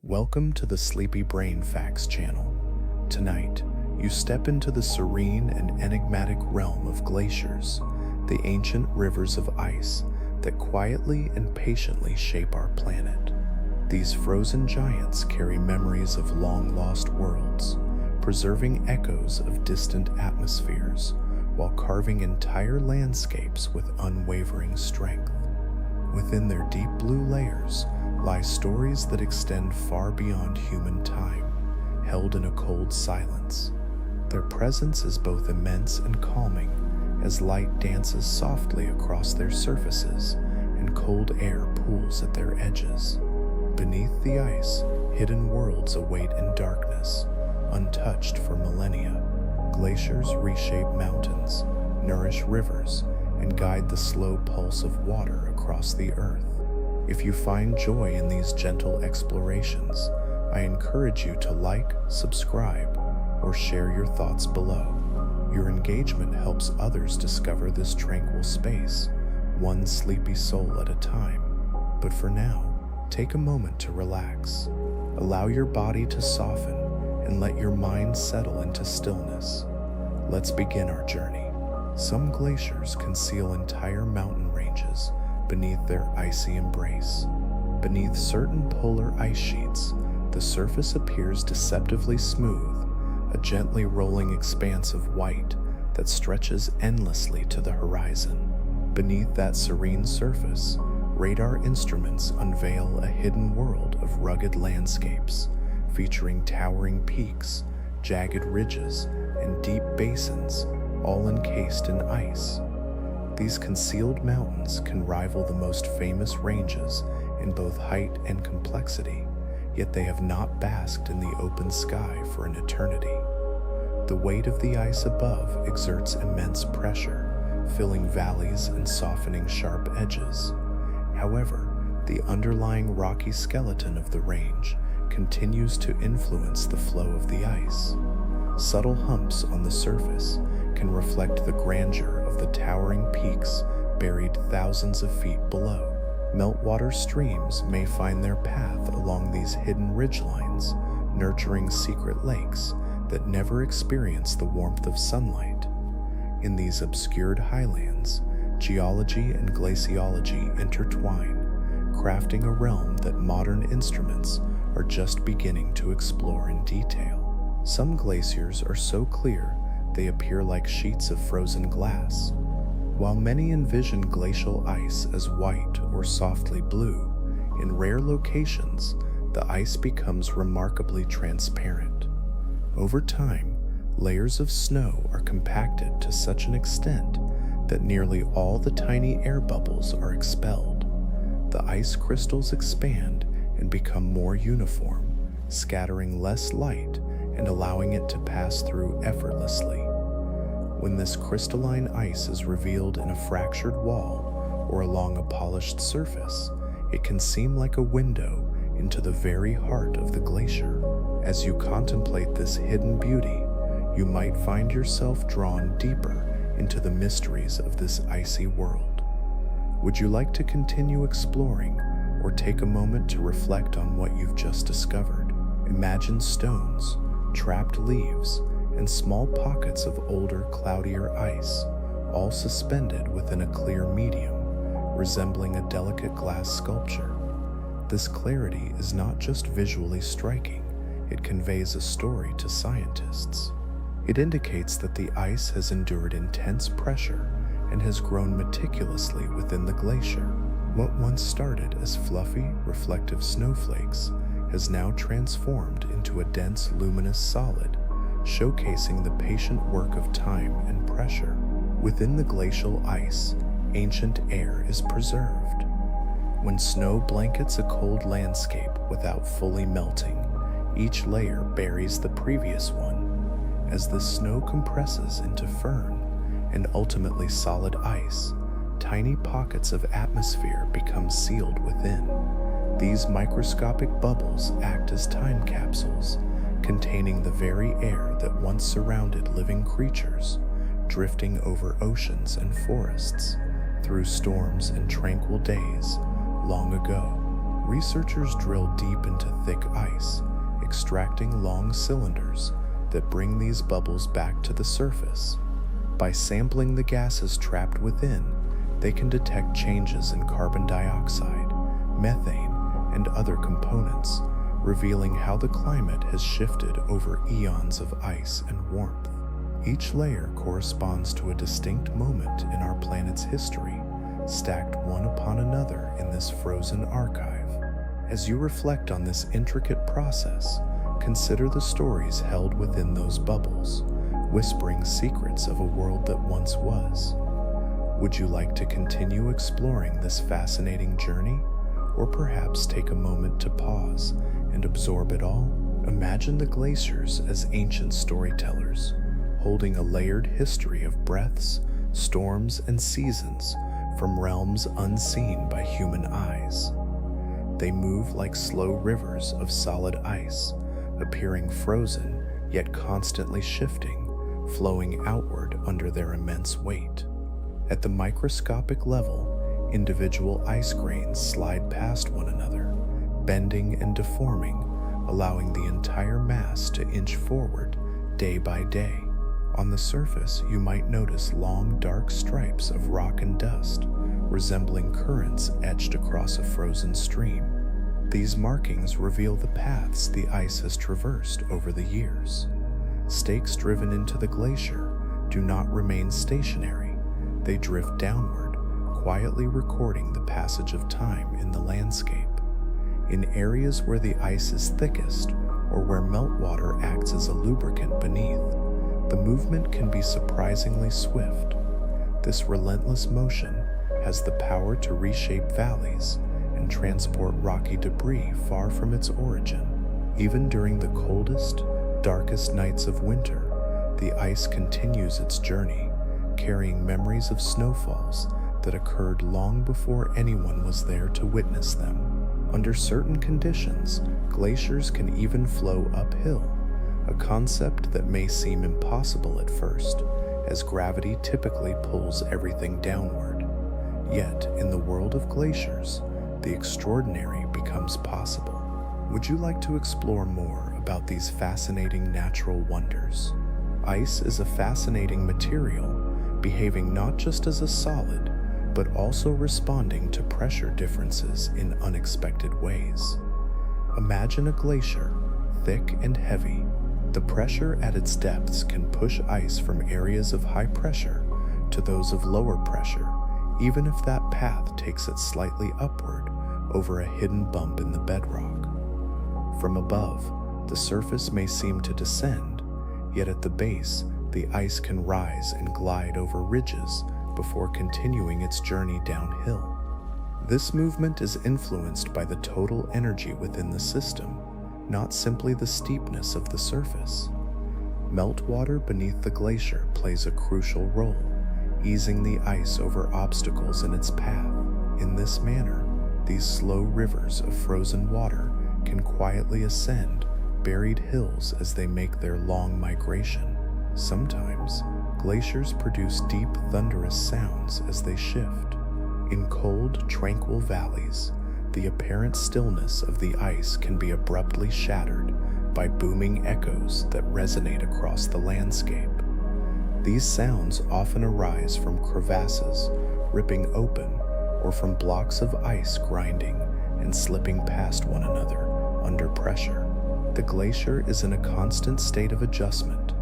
Welcome to the Sleepy Brain Facts channel. Tonight, you step into the serene and enigmatic realm of glaciers, the ancient rivers of ice that quietly and patiently shape our planet. These frozen giants carry memories of long-lost worlds, preserving echoes of distant atmospheres while carving entire landscapes with unwavering strength. Within their deep blue layers lie stories that extend far beyond human time, held in a cold silence. Their presence is both immense and calming, as light dances softly across their surfaces and cold air pools at their edges. Beneath the ice, hidden worlds await in darkness, untouched for millennia. Glaciers reshape mountains, nourish rivers, and guide the slow pulse of water across the earth. If you find joy in these gentle explorations, I encourage you to like, subscribe, or share your thoughts below. Your engagement helps others discover this tranquil space, one sleepy soul at a time. But for now, take a moment to relax. Allow your body to soften and let your mind settle into stillness. Let's begin our journey. Some glaciers conceal entire mountain ranges beneath their icy embrace. Beneath certain polar ice sheets, the surface appears deceptively smooth, a gently rolling expanse of white that stretches endlessly to the horizon. Beneath that serene surface, radar instruments unveil a hidden world of rugged landscapes, featuring towering peaks, jagged ridges, and deep basins, all encased in ice. These concealed mountains can rival the most famous ranges in both height and complexity, yet they have not basked in the open sky for an eternity. The weight of the ice above exerts immense pressure, filling valleys and softening sharp edges. However, the underlying rocky skeleton of the range continues to influence the flow of the ice. Subtle humps on the surface can reflect the grandeur of the towering peaks buried thousands of feet below. Meltwater streams may find their path along these hidden ridgelines, nurturing secret lakes that never experience the warmth of sunlight. In these obscured highlands, geology and glaciology intertwine, crafting a realm that modern instruments are just beginning to explore in detail. Some glaciers are so clear they appear like sheets of frozen glass, while many envision glacial ice as white or softly blue. In rare locations, the ice becomes remarkably transparent. Over time, layers of snow are compacted to such an extent that nearly all the tiny air bubbles are expelled. The ice crystals expand and become more uniform, scattering less light and allowing it to pass through effortlessly. When this crystalline ice is revealed in a fractured wall or along a polished surface, it can seem like a window into the very heart of the glacier. As you contemplate this hidden beauty, you might find yourself drawn deeper into the mysteries of this icy world. Would you like to continue exploring or take a moment to reflect on what you've just discovered? Imagine stones, trapped leaves, and small pockets of older, cloudier ice, all suspended within a clear medium, resembling a delicate glass sculpture. This clarity is not just visually striking, it conveys a story to scientists. It indicates that the ice has endured intense pressure and has grown meticulously within the glacier. What once started as fluffy, reflective snowflakes has now transformed into a dense, luminous solid, showcasing the patient work of time and pressure. Within the glacial ice, ancient air is preserved. When snow blankets a cold landscape without fully melting, each layer buries the previous one. As the snow compresses into firm and ultimately solid ice, tiny pockets of atmosphere become sealed within. These microscopic bubbles act as time capsules, containing the very air that once surrounded living creatures, drifting over oceans and forests, through storms and tranquil days long ago. Researchers drill deep into thick ice, extracting long cylinders that bring these bubbles back to the surface. By sampling the gases trapped within, they can detect changes in carbon dioxide, methane, and other components, revealing how the climate has shifted over eons of ice and warmth. Each layer corresponds to a distinct moment in our planet's history, stacked one upon another in this frozen archive. As you reflect on this intricate process, consider the stories held within those bubbles, whispering secrets of a world that once was. Would you like to continue exploring this fascinating journey, or perhaps take a moment to pause and absorb it all? Imagine the glaciers as ancient storytellers, holding a layered history of breaths, storms, and seasons from realms unseen by human eyes. They move like slow rivers of solid ice, appearing frozen yet constantly shifting, flowing outward under their immense weight. At the microscopic level, individual ice grains slide past one another, bending and deforming, allowing the entire mass to inch forward day by day. On the surface, you might notice long, dark stripes of rock and dust, resembling currents etched across a frozen stream. These markings reveal the paths the ice has traversed over the years. Stakes driven into the glacier do not remain stationary. They drift downward, quietly recording the passage of time in the landscape. In areas where the ice is thickest, or where meltwater acts as a lubricant beneath, the movement can be surprisingly swift. This relentless motion has the power to reshape valleys and transport rocky debris far from its origin. Even during the coldest, darkest nights of winter, the ice continues its journey, carrying memories of snowfalls that occurred long before anyone was there to witness them. Under certain conditions, glaciers can even flow uphill, a concept that may seem impossible at first, as gravity typically pulls everything downward. Yet, in the world of glaciers, the extraordinary becomes possible. Would you like to explore more about these fascinating natural wonders? Ice is a fascinating material, behaving not just as a solid, but also responding to pressure differences in unexpected ways. Imagine a glacier, thick and heavy. The pressure at its depths can push ice from areas of high pressure to those of lower pressure, even if that path takes it slightly upward over a hidden bump in the bedrock. From above, the surface may seem to descend, yet at the base, the ice can rise and glide over ridges before continuing its journey downhill. This movement is influenced by the total energy within the system, not simply the steepness of the surface. Meltwater beneath the glacier plays a crucial role, easing the ice over obstacles in its path. In this manner, these slow rivers of frozen water can quietly ascend buried hills as they make their long migration. Sometimes, glaciers produce deep, thunderous sounds as they shift. In cold, tranquil valleys, the apparent stillness of the ice can be abruptly shattered by booming echoes that resonate across the landscape. These sounds often arise from crevasses ripping open or from blocks of ice grinding and slipping past one another under pressure. The glacier is in a constant state of adjustment,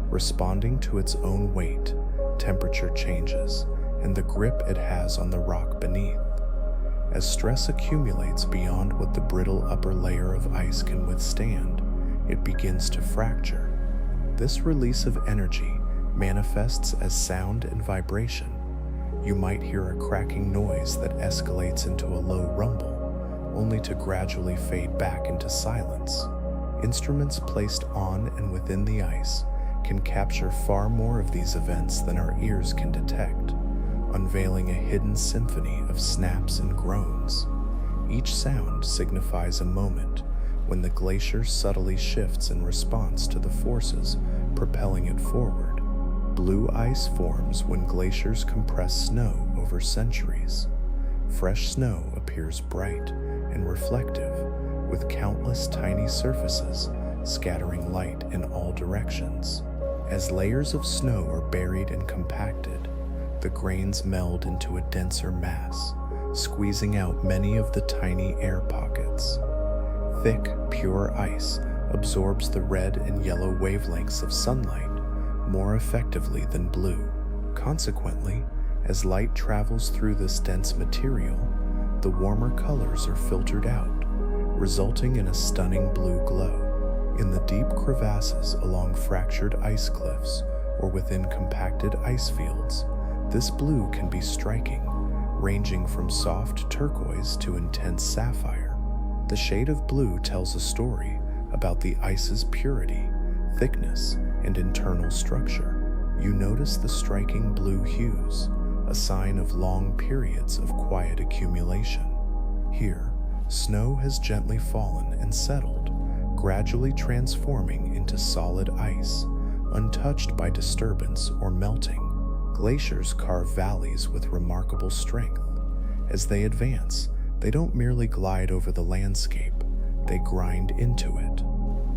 responding to its own weight, temperature changes, and the grip it has on the rock beneath. As stress accumulates beyond what the brittle upper layer of ice can withstand, it begins to fracture. This release of energy manifests as sound and vibration. You might hear a cracking noise that escalates into a low rumble, only to gradually fade back into silence. Instruments placed on and within the ice can capture far more of these events than our ears can detect, unveiling a hidden symphony of snaps and groans. Each sound signifies a moment when the glacier subtly shifts in response to the forces propelling it forward. Blue ice forms when glaciers compress snow over centuries. Fresh snow appears bright, and reflective, with countless tiny surfaces scattering light in all directions. As layers of snow are buried and compacted, the grains meld into a denser mass, squeezing out many of the tiny air pockets. Thick, pure ice absorbs the red and yellow wavelengths of sunlight more effectively than blue. Consequently, as light travels through this dense material, the warmer colors are filtered out, resulting in a stunning blue glow. In the deep crevasses along fractured ice cliffs or within compacted ice fields, this blue can be striking, ranging from soft turquoise to intense sapphire. The shade of blue tells a story about the ice's purity, thickness, and internal structure. You notice the striking blue hues, a sign of long periods of quiet accumulation. Here, snow has gently fallen and settled, gradually transforming into solid ice, untouched by disturbance or melting. Glaciers carve valleys with remarkable strength. As they advance, they don't merely glide over the landscape, they grind into it.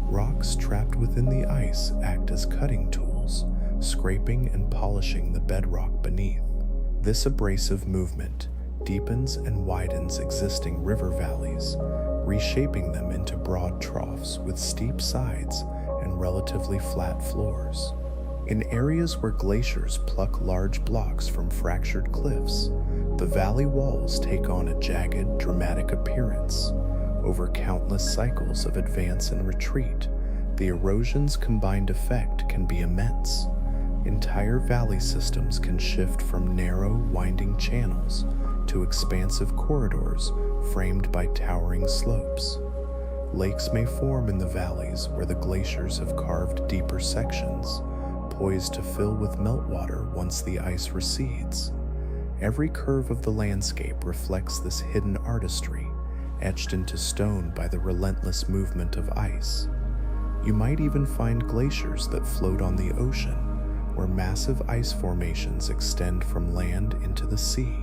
Rocks trapped within the ice act as cutting tools, scraping and polishing the bedrock beneath. This abrasive movement deepens and widens existing river valleys, reshaping them into broad troughs with steep sides and relatively flat floors. In areas where glaciers pluck large blocks from fractured cliffs, the valley walls take on a jagged, dramatic appearance. Over countless cycles of advance and retreat, the erosion's combined effect can be immense. Entire valley systems can shift from narrow, winding channels to expansive corridors framed by towering slopes. Lakes may form in the valleys where the glaciers have carved deeper sections, poised to fill with meltwater once the ice recedes. Every curve of the landscape reflects this hidden artistry, etched into stone by the relentless movement of ice. You might even find glaciers that float on the ocean, where massive ice formations extend from land into the sea,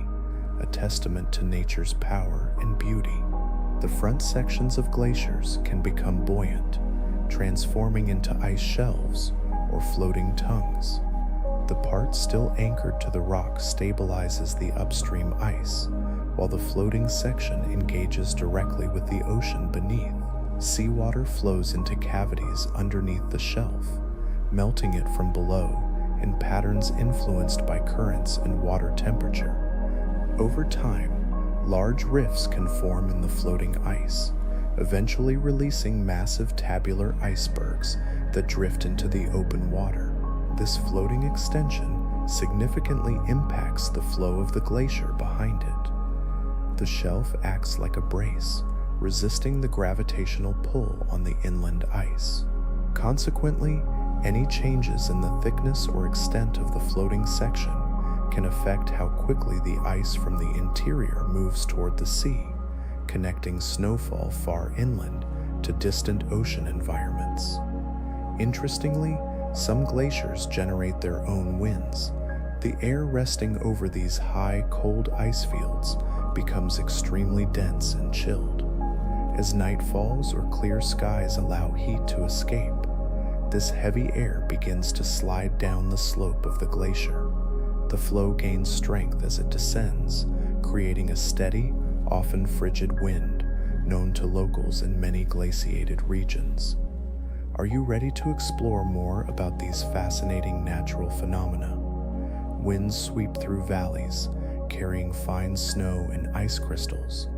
a testament to nature's power and beauty. The front sections of glaciers can become buoyant, transforming into ice shelves or floating tongues. The part still anchored to the rock stabilizes the upstream ice, while the floating section engages directly with the ocean beneath. Seawater flows into cavities underneath the shelf, melting it from below in patterns influenced by currents and water temperature. Over time, large rifts can form in the floating ice, eventually releasing massive tabular icebergs that drift into the open water. This floating extension significantly impacts the flow of the glacier behind it. The shelf acts like a brace, resisting the gravitational pull on the inland ice. Consequently, any changes in the thickness or extent of the floating section can affect how quickly the ice from the interior moves toward the sea, connecting snowfall far inland to distant ocean environments. Interestingly, some glaciers generate their own winds. The air resting over these high, cold ice fields becomes extremely dense and chilled. As night falls or clear skies allow heat to escape, this heavy air begins to slide down the slope of the glacier. The flow gains strength as it descends, creating a steady, often frigid wind known to locals in many glaciated regions. Are you ready to explore more about these fascinating natural phenomena? Winds sweep through valleys, carrying fine snow and ice crystals.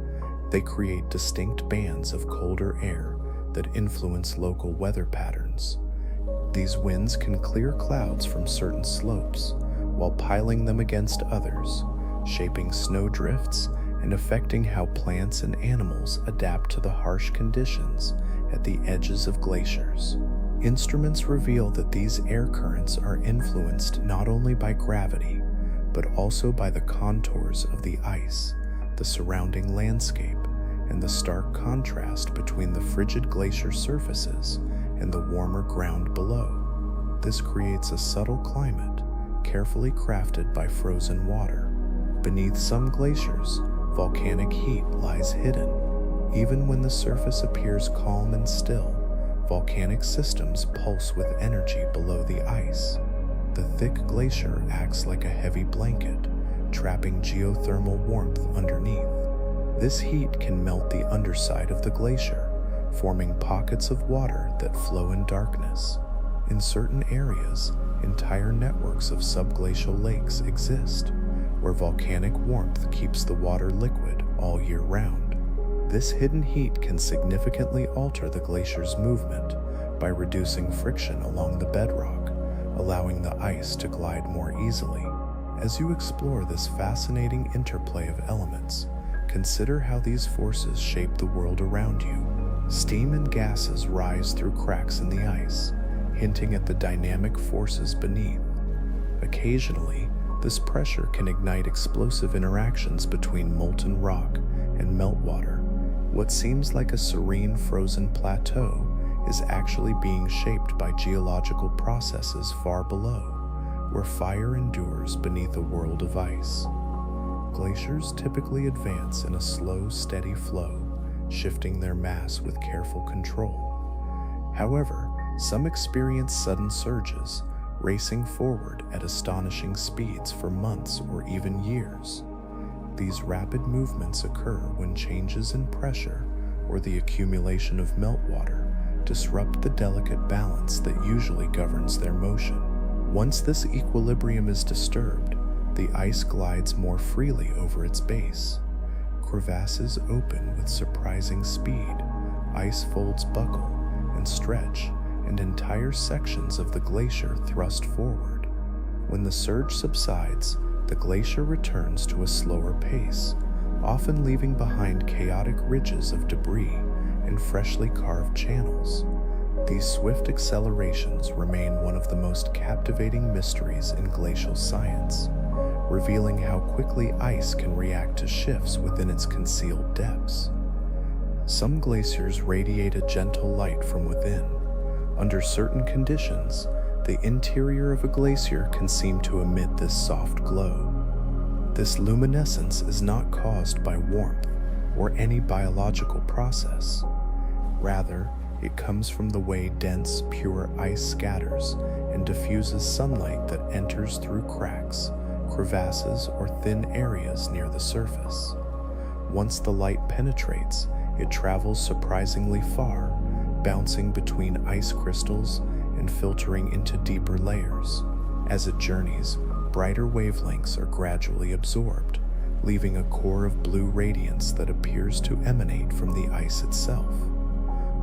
They create distinct bands of colder air that influence local weather patterns. These winds can clear clouds from certain slopes, while piling them against others, shaping snowdrifts and affecting how plants and animals adapt to the harsh conditions at the edges of glaciers. Instruments reveal that these air currents are influenced not only by gravity, but also by the contours of the ice, the surrounding landscape, and the stark contrast between the frigid glacier surfaces and the warmer ground below. This creates a subtle climate, carefully crafted by frozen water. Beneath some glaciers, volcanic heat lies hidden. Even when the surface appears calm and still, volcanic systems pulse with energy below the ice. The thick glacier acts like a heavy blanket, trapping geothermal warmth underneath. This heat can melt the underside of the glacier, forming pockets of water that flow in darkness. In certain areas, entire networks of subglacial lakes exist, where volcanic warmth keeps the water liquid all year round. This hidden heat can significantly alter the glacier's movement by reducing friction along the bedrock, allowing the ice to glide more easily. As you explore this fascinating interplay of elements, consider how these forces shape the world around you. Steam and gases rise through cracks in the ice, hinting at the dynamic forces beneath. Occasionally, this pressure can ignite explosive interactions between molten rock and meltwater. What seems like a serene frozen plateau is actually being shaped by geological processes far below, where fire endures beneath a world of ice. Glaciers typically advance in a slow, steady flow, shifting their mass with careful control. However, some experience sudden surges, racing forward at astonishing speeds for months or even years. These rapid movements occur when changes in pressure or the accumulation of meltwater disrupt the delicate balance that usually governs their motion. Once this equilibrium is disturbed, the ice glides more freely over its base. Crevasses open with surprising speed, ice folds buckle and stretch, and entire sections of the glacier thrust forward. When the surge subsides, the glacier returns to a slower pace, often leaving behind chaotic ridges of debris and freshly carved channels. These swift accelerations remain one of the most captivating mysteries in glacial science, revealing how quickly ice can react to shifts within its concealed depths. Some glaciers radiate a gentle light from within. Under certain conditions, the interior of a glacier can seem to emit this soft glow. This luminescence is not caused by warmth or any biological process. Rather, it comes from the way dense, pure ice scatters and diffuses sunlight that enters through cracks, crevasses, or thin areas near the surface. Once the light penetrates, it travels surprisingly far, bouncing between ice crystals and filtering into deeper layers. As it journeys, brighter wavelengths are gradually absorbed, leaving a core of blue radiance that appears to emanate from the ice itself.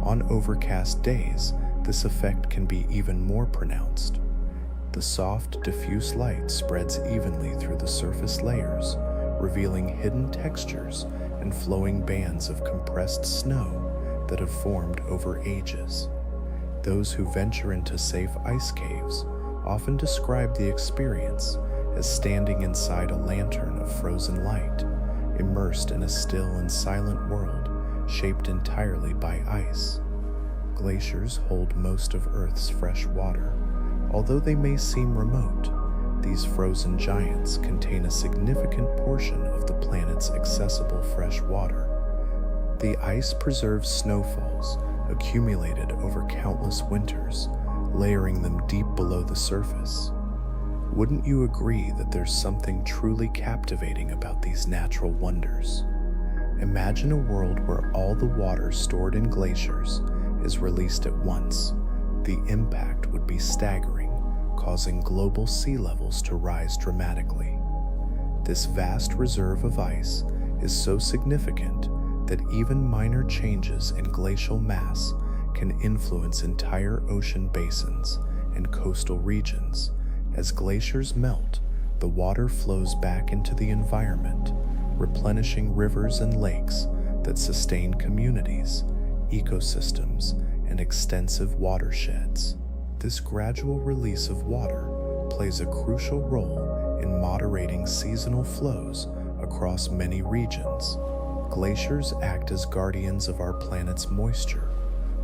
On overcast days, this effect can be even more pronounced. The soft, diffuse light spreads evenly through the surface layers, revealing hidden textures and flowing bands of compressed snow that have formed over ages. Those who venture into safe ice caves often describe the experience as standing inside a lantern of frozen light, immersed in a still and silent world shaped entirely by ice. Glaciers hold most of Earth's fresh water. Although they may seem remote, these frozen giants contain a significant portion of the planet's accessible fresh water. The ice preserves snowfalls accumulated over countless winters, layering them deep below the surface. Wouldn't you agree that there's something truly captivating about these natural wonders? Imagine a world where all the water stored in glaciers is released at once. The impact would be staggering, causing global sea levels to rise dramatically. This vast reserve of ice is so significant that even minor changes in glacial mass can influence entire ocean basins and coastal regions. As glaciers melt, the water flows back into the environment, replenishing rivers and lakes that sustain communities, ecosystems, and extensive watersheds. This gradual release of water plays a crucial role in moderating seasonal flows across many regions. Glaciers act as guardians of our planet's moisture,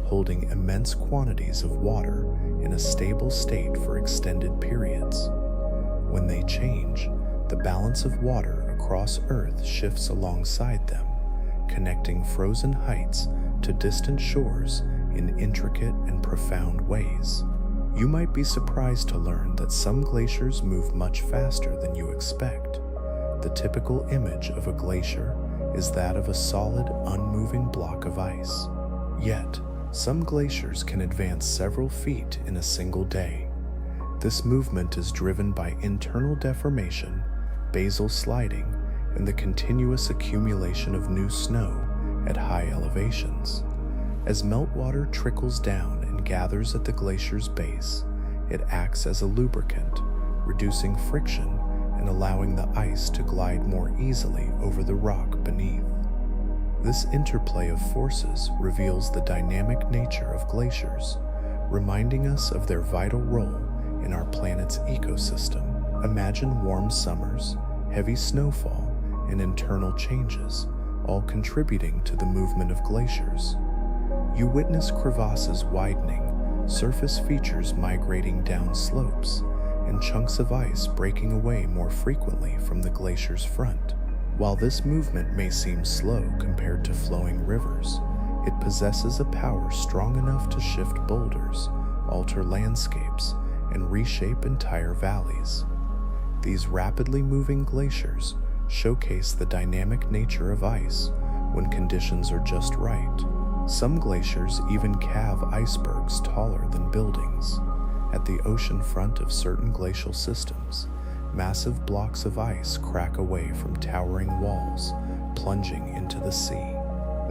holding immense quantities of water in a stable state for extended periods. When they change, the balance of water across Earth shifts alongside them, connecting frozen heights to distant shores in intricate and profound ways. You might be surprised to learn that some glaciers move much faster than you expect. The typical image of a glacier is that of a solid, unmoving block of ice. Yet, some glaciers can advance several feet in a single day. This movement is driven by internal deformation, basal sliding, and the continuous accumulation of new snow at high elevations. As meltwater trickles down and gathers at the glacier's base, it acts as a lubricant, reducing friction and allowing the ice to glide more easily over the rock beneath. This interplay of forces reveals the dynamic nature of glaciers, reminding us of their vital role in our planet's ecosystem. Imagine warm summers, heavy snowfall, and internal changes, all contributing to the movement of glaciers. You witness crevasses widening, surface features migrating down slopes, and chunks of ice breaking away more frequently from the glacier's front. While this movement may seem slow compared to flowing rivers, it possesses a power strong enough to shift boulders, alter landscapes, and reshape entire valleys. These rapidly moving glaciers showcase the dynamic nature of ice when conditions are just right. Some glaciers even calve icebergs taller than buildings. At the ocean front of certain glacial systems, massive blocks of ice crack away from towering walls, plunging into the sea.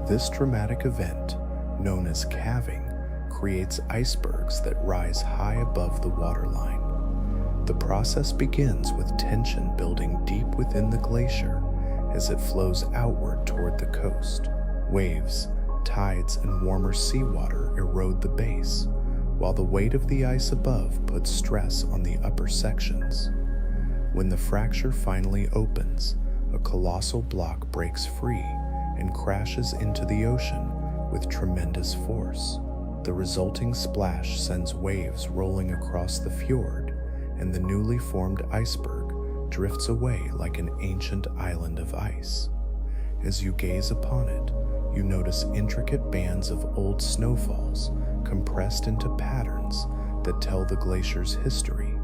This dramatic event, known as calving, creates icebergs that rise high above the waterline. The process begins with tension building deep within the glacier as it flows outward toward the coast. Waves, tides, and warmer seawater erode the base, while the weight of the ice above puts stress on the upper sections. When the fracture finally opens, a colossal block breaks free and crashes into the ocean with tremendous force. The resulting splash sends waves rolling across the fjord, and the newly formed iceberg drifts away like an ancient island of ice. As you gaze upon it, you notice intricate bands of old snowfalls compressed into patterns that tell the glacier's history.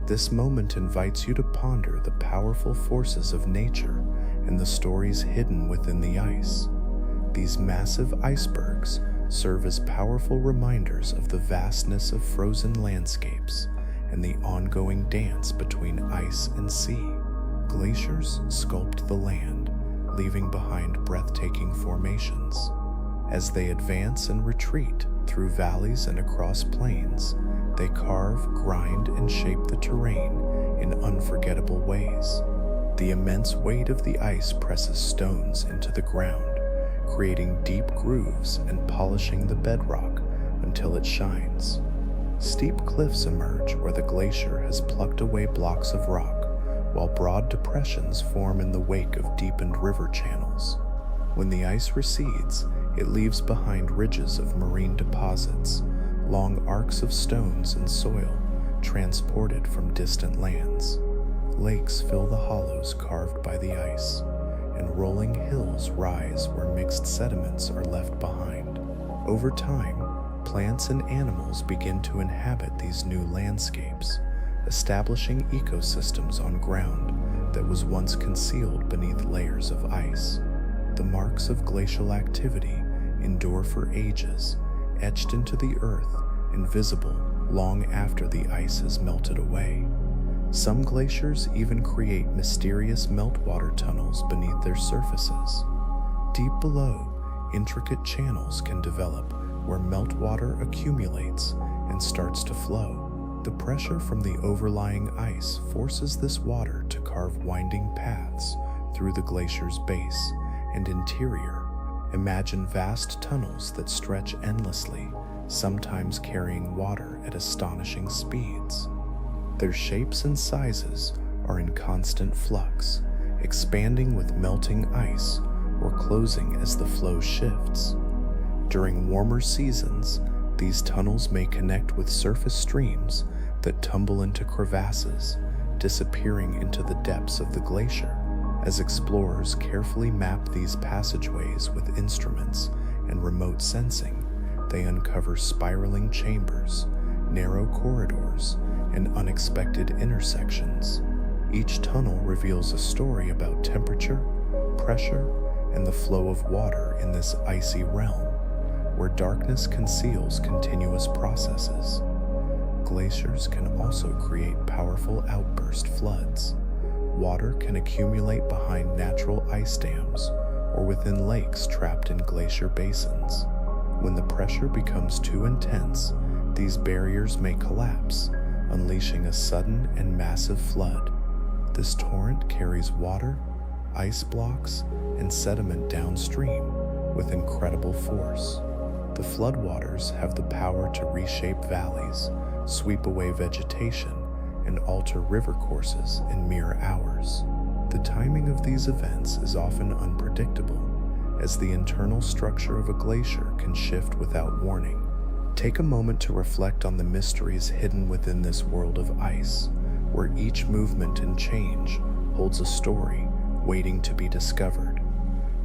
This moment invites you to ponder the powerful forces of nature and the stories hidden within the ice. These massive icebergs serve as powerful reminders of the vastness of frozen landscapes and the ongoing dance between ice and sea. Glaciers sculpt the land, leaving behind breathtaking formations. As they advance and retreat through valleys and across plains, they carve, grind, and shape the terrain in unforgettable ways. The immense weight of the ice presses stones into the ground, creating deep grooves and polishing the bedrock until it shines. Steep cliffs emerge where the glacier has plucked away blocks of rock, while broad depressions form in the wake of deepened river channels. When the ice recedes, it leaves behind ridges of marine deposits, long arcs of stones and soil transported from distant lands. Lakes fill the hollows carved by the ice, and rolling hills rise where mixed sediments are left behind. Over time, plants and animals begin to inhabit these new landscapes, establishing ecosystems on ground that was once concealed beneath layers of ice. The marks of glacial activity endure for ages, etched into the earth and visible long after the ice has melted away. Some glaciers even create mysterious meltwater tunnels beneath their surfaces. Deep below, intricate channels can develop where meltwater accumulates and starts to flow. The pressure from the overlying ice forces this water to carve winding paths through the glacier's base and interior. Imagine vast tunnels that stretch endlessly, sometimes carrying water at astonishing speeds. Their shapes and sizes are in constant flux, expanding with melting ice or closing as the flow shifts. During warmer seasons, these tunnels may connect with surface streams that tumble into crevasses, disappearing into the depths of the glacier. As explorers carefully map these passageways with instruments and remote sensing, they uncover spiraling chambers, narrow corridors, and unexpected intersections. Each tunnel reveals a story about temperature, pressure, and the flow of water in this icy realm, where darkness conceals continuous processes. Glaciers can also create powerful outburst floods. Water can accumulate behind natural ice dams or within lakes trapped in glacier basins. When the pressure becomes too intense, these barriers may collapse, unleashing a sudden and massive flood. This torrent carries water, ice blocks, and sediment downstream with incredible force. The floodwaters have the power to reshape valleys, sweep away vegetation, and alter river courses in mere hours. The timing of these events is often unpredictable, as the internal structure of a glacier can shift without warning. Take a moment to reflect on the mysteries hidden within this world of ice, where each movement and change holds a story waiting to be discovered.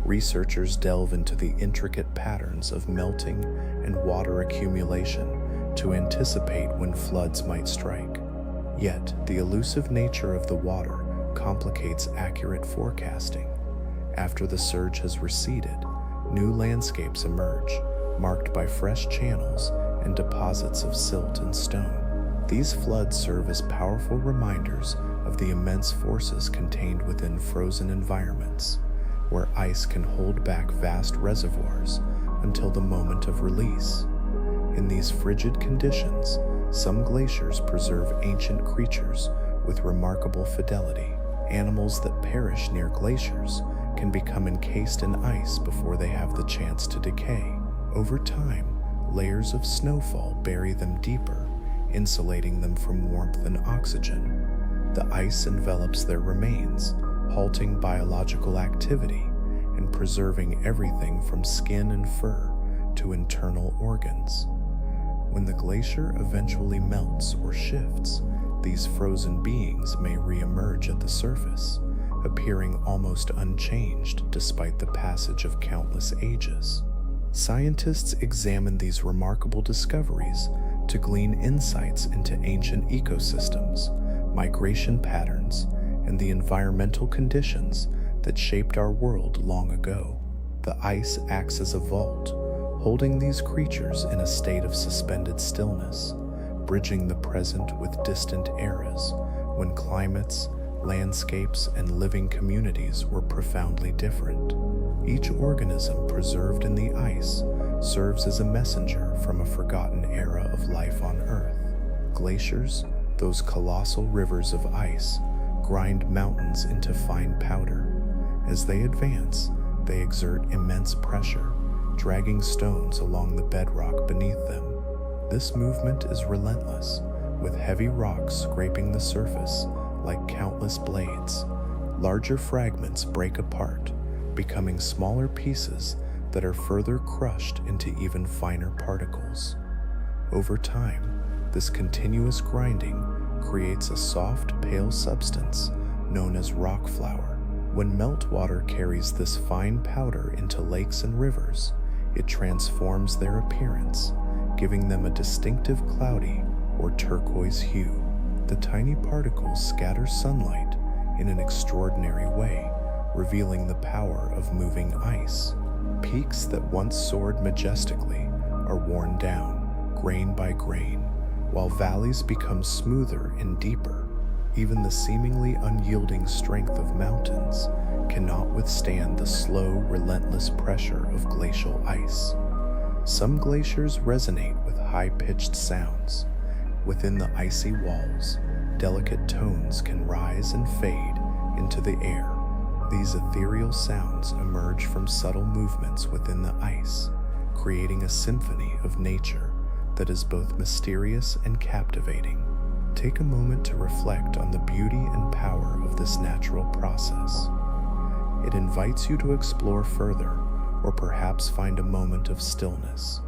Researchers delve into the intricate patterns of melting and water accumulation to anticipate when floods might strike. Yet, the elusive nature of the water complicates accurate forecasting. After the surge has receded, new landscapes emerge, marked by fresh channels and deposits of silt and stone. These floods serve as powerful reminders of the immense forces contained within frozen environments, where ice can hold back vast reservoirs until the moment of release. In these frigid conditions, some glaciers preserve ancient creatures with remarkable fidelity. Animals that perish near glaciers can become encased in ice before they have the chance to decay. Over time, layers of snowfall bury them deeper, insulating them from warmth and oxygen. The ice envelops their remains, halting biological activity and preserving everything from skin and fur to internal organs. When the glacier eventually melts or shifts, these frozen beings may re-emerge at the surface, appearing almost unchanged despite the passage of countless ages. Scientists examine these remarkable discoveries to glean insights into ancient ecosystems, migration patterns, and the environmental conditions that shaped our world long ago. The ice acts as a vault, holding these creatures in a state of suspended stillness, bridging the present with distant eras when climates, landscapes, and living communities were profoundly different. Each organism preserved in the ice serves as a messenger from a forgotten era of life on Earth. Glaciers, those colossal rivers of ice, grind mountains into fine powder. As they advance, they exert immense pressure, dragging stones along the bedrock beneath them. This movement is relentless, with heavy rocks scraping the surface like countless blades. Larger fragments break apart, becoming smaller pieces that are further crushed into even finer particles. Over time, this continuous grinding creates a soft, pale substance known as rock flour. When meltwater carries this fine powder into lakes and rivers, it transforms their appearance, giving them a distinctive cloudy or turquoise hue. The tiny particles scatter sunlight in an extraordinary way, revealing the power of moving ice. Peaks that once soared majestically are worn down, grain by grain, while valleys become smoother and deeper. Even the seemingly unyielding strength of mountains cannot withstand the slow, relentless pressure of glacial ice. Some glaciers resonate with high-pitched sounds. Within the icy walls, delicate tones can rise and fade into the air. These ethereal sounds emerge from subtle movements within the ice, creating a symphony of nature that is both mysterious and captivating. Take a moment to reflect on the beauty and power of this natural process. It invites you to explore further, or perhaps find a moment of stillness.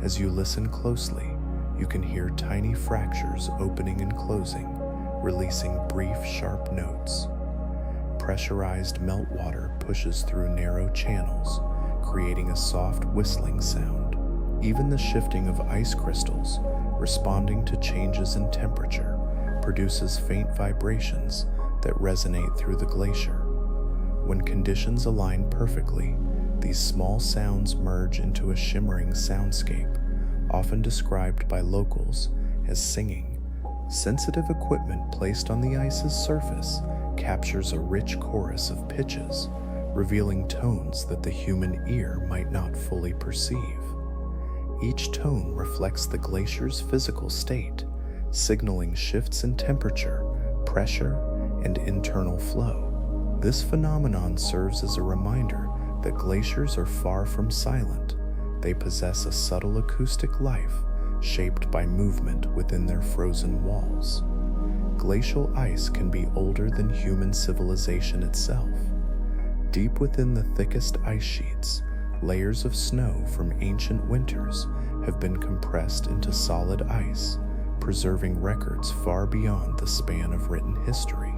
As you listen closely, you can hear tiny fractures opening and closing, releasing brief, sharp notes. pressurized meltwater pushes through narrow channels, creating a soft whistling sound. Even the shifting of ice crystals, responding to changes in temperature, produces faint vibrations that resonate through the glacier. When conditions align perfectly, these small sounds merge into a shimmering soundscape, often described by locals as singing. Sensitive equipment placed on the ice's surface captures a rich chorus of pitches, revealing tones that the human ear might not fully perceive. Each tone reflects the glacier's physical state, signaling shifts in temperature, pressure, and internal flow. This phenomenon serves as a reminder that glaciers are far from silent. They possess a subtle acoustic life shaped by movement within their frozen walls. Glacial ice can be older than human civilization itself. Deep within the thickest ice sheets, layers of snow from ancient winters have been compressed into solid ice, preserving records far beyond the span of written history.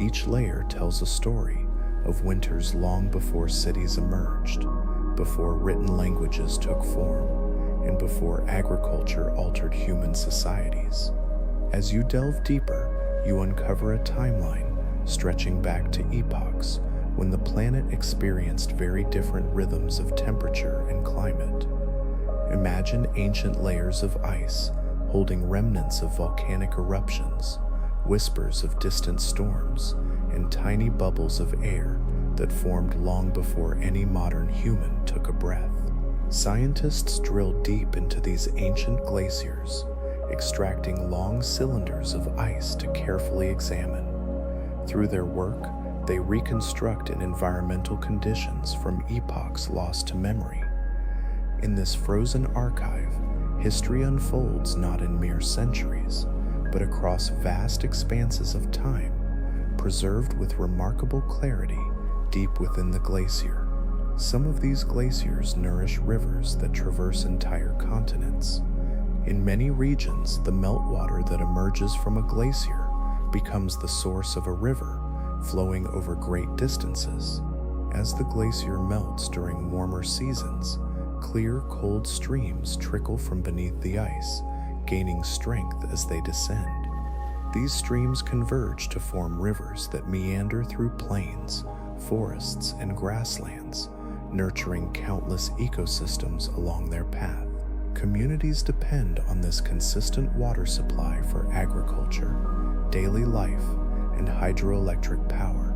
Each layer tells a story of winters long before cities emerged, before written languages took form, and before agriculture altered human societies. As you delve deeper, you uncover a timeline stretching back to epochs when the planet experienced very different rhythms of temperature and climate. Imagine ancient layers of ice holding remnants of volcanic eruptions, whispers of distant storms, and tiny bubbles of air that formed long before any modern human took a breath. Scientists drilled deep into these ancient glaciers, extracting long cylinders of ice to carefully examine. Through their work, they reconstructed environmental conditions from epochs lost to memory. In this frozen archive, history unfolds not in mere centuries, but across vast expanses of time, preserved with remarkable clarity deep within the glacier. Some of these glaciers nourish rivers that traverse entire continents. In many regions, the meltwater that emerges from a glacier becomes the source of a river flowing over great distances. As the glacier melts during warmer seasons, clear, cold streams trickle from beneath the ice, gaining strength as they descend. These streams converge to form rivers that meander through plains, forests, and grasslands, nurturing countless ecosystems along their path. Communities depend on this consistent water supply for agriculture, daily life, and hydroelectric power.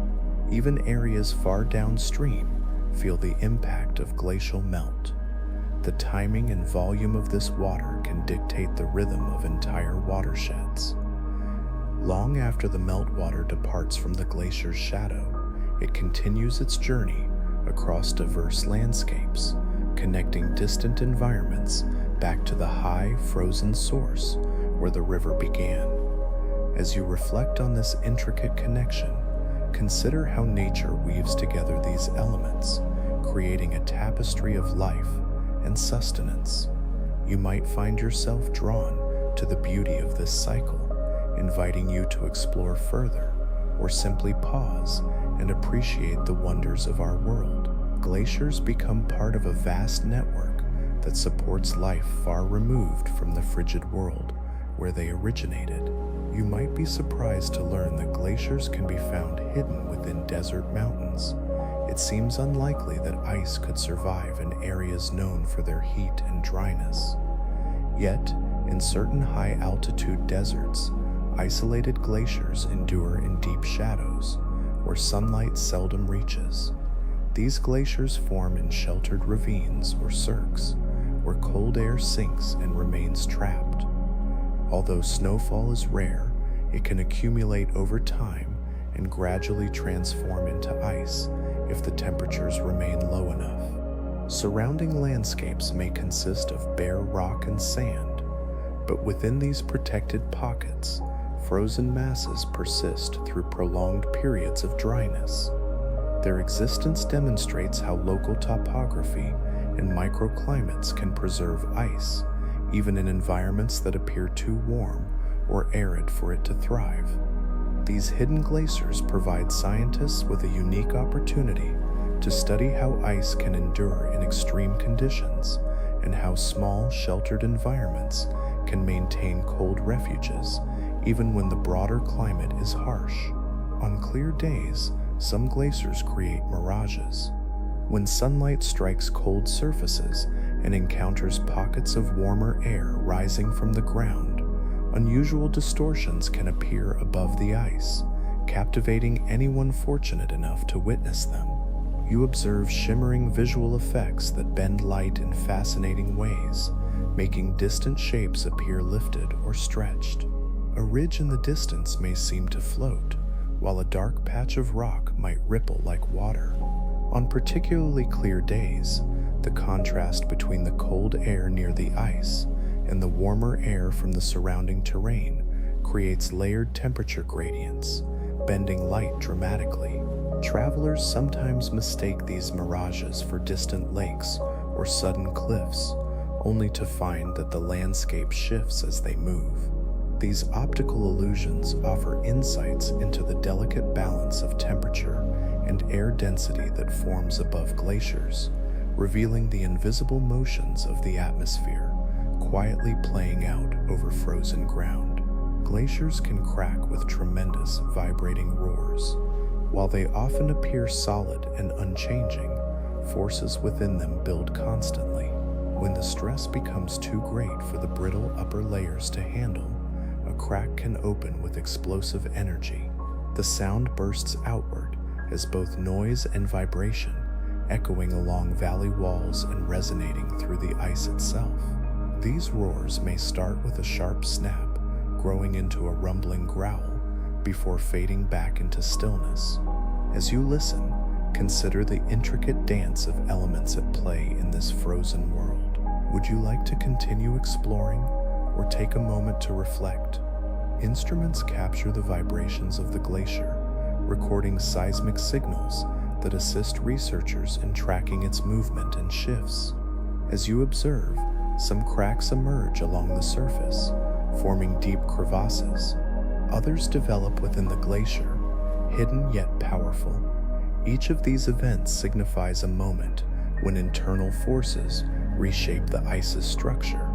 Even areas far downstream feel the impact of glacial melt. The timing and volume of this water can dictate the rhythm of entire watersheds. Long after the meltwater departs from the glacier's shadow, it continues its journey across diverse landscapes, connecting distant environments back to the high, frozen source where the river began. As you reflect on this intricate connection, consider how nature weaves together these elements, creating a tapestry of life and sustenance. You might find yourself drawn to the beauty of this cycle, inviting you to explore further, or simply pause and appreciate the wonders of our world. Glaciers become part of a vast network that supports life far removed from the frigid world where they originated. You might be surprised to learn that glaciers can be found hidden within desert mountains. It seems unlikely that ice could survive in areas known for their heat and dryness. Yet, in certain high-altitude deserts, isolated glaciers endure in deep shadows, where sunlight seldom reaches. These glaciers form in sheltered ravines or cirques, where cold air sinks and remains trapped. Although snowfall is rare, it can accumulate over time and gradually transform into ice if the temperatures remain low enough. Surrounding landscapes may consist of bare rock and sand, but within these protected pockets, frozen masses persist through prolonged periods of dryness. Their existence demonstrates how local topography and microclimates can preserve ice, even in environments that appear too warm or arid for it to thrive. These hidden glaciers provide scientists with a unique opportunity to study how ice can endure in extreme conditions and how small, sheltered environments can maintain cold refuges even when the broader climate is harsh. On clear days, some glaciers create mirages. When sunlight strikes cold surfaces and encounters pockets of warmer air rising from the ground, unusual distortions can appear above the ice, captivating anyone fortunate enough to witness them. You observe shimmering visual effects that bend light in fascinating ways, making distant shapes appear lifted or stretched. A ridge in the distance may seem to float, while a dark patch of rock might ripple like water. On particularly clear days, the contrast between the cold air near the ice and the warmer air from the surrounding terrain creates layered temperature gradients, bending light dramatically. Travelers sometimes mistake these mirages for distant lakes or sudden cliffs, only to find that the landscape shifts as they move. These optical illusions offer insights into the delicate balance of temperature and air density that forms above glaciers, revealing the invisible motions of the atmosphere, quietly playing out over frozen ground. Glaciers can crack with tremendous, vibrating roars. While they often appear solid and unchanging, forces within them build constantly. When the stress becomes too great for the brittle upper layers to handle, a crack can open with explosive energy. The sound bursts outward as both noise and vibration, echoing along valley walls and resonating through the ice itself. These roars may start with a sharp snap, growing into a rumbling growl, before fading back into stillness. As you listen, consider the intricate dance of elements at play in this frozen world. Would you like to continue exploring, or take a moment to reflect? Instruments capture the vibrations of the glacier, recording seismic signals that assist researchers in tracking its movement and shifts. As you observe, some cracks emerge along the surface, forming deep crevasses. Others develop within the glacier, hidden yet powerful. Each of these events signifies a moment when internal forces reshape the ice's structure.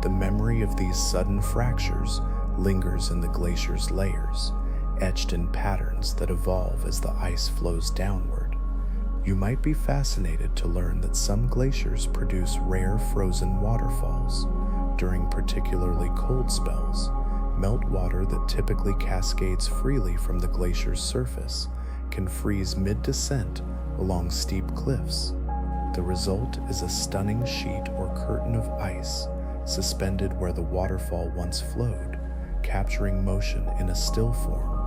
The memory of these sudden fractures lingers in the glacier's layers, etched in patterns that evolve as the ice flows downward. You might be fascinated to learn that some glaciers produce rare frozen waterfalls. During particularly cold spells, meltwater that typically cascades freely from the glacier's surface can freeze mid-descent along steep cliffs. The result is a stunning sheet or curtain of ice suspended where the waterfall once flowed, capturing motion in a still form.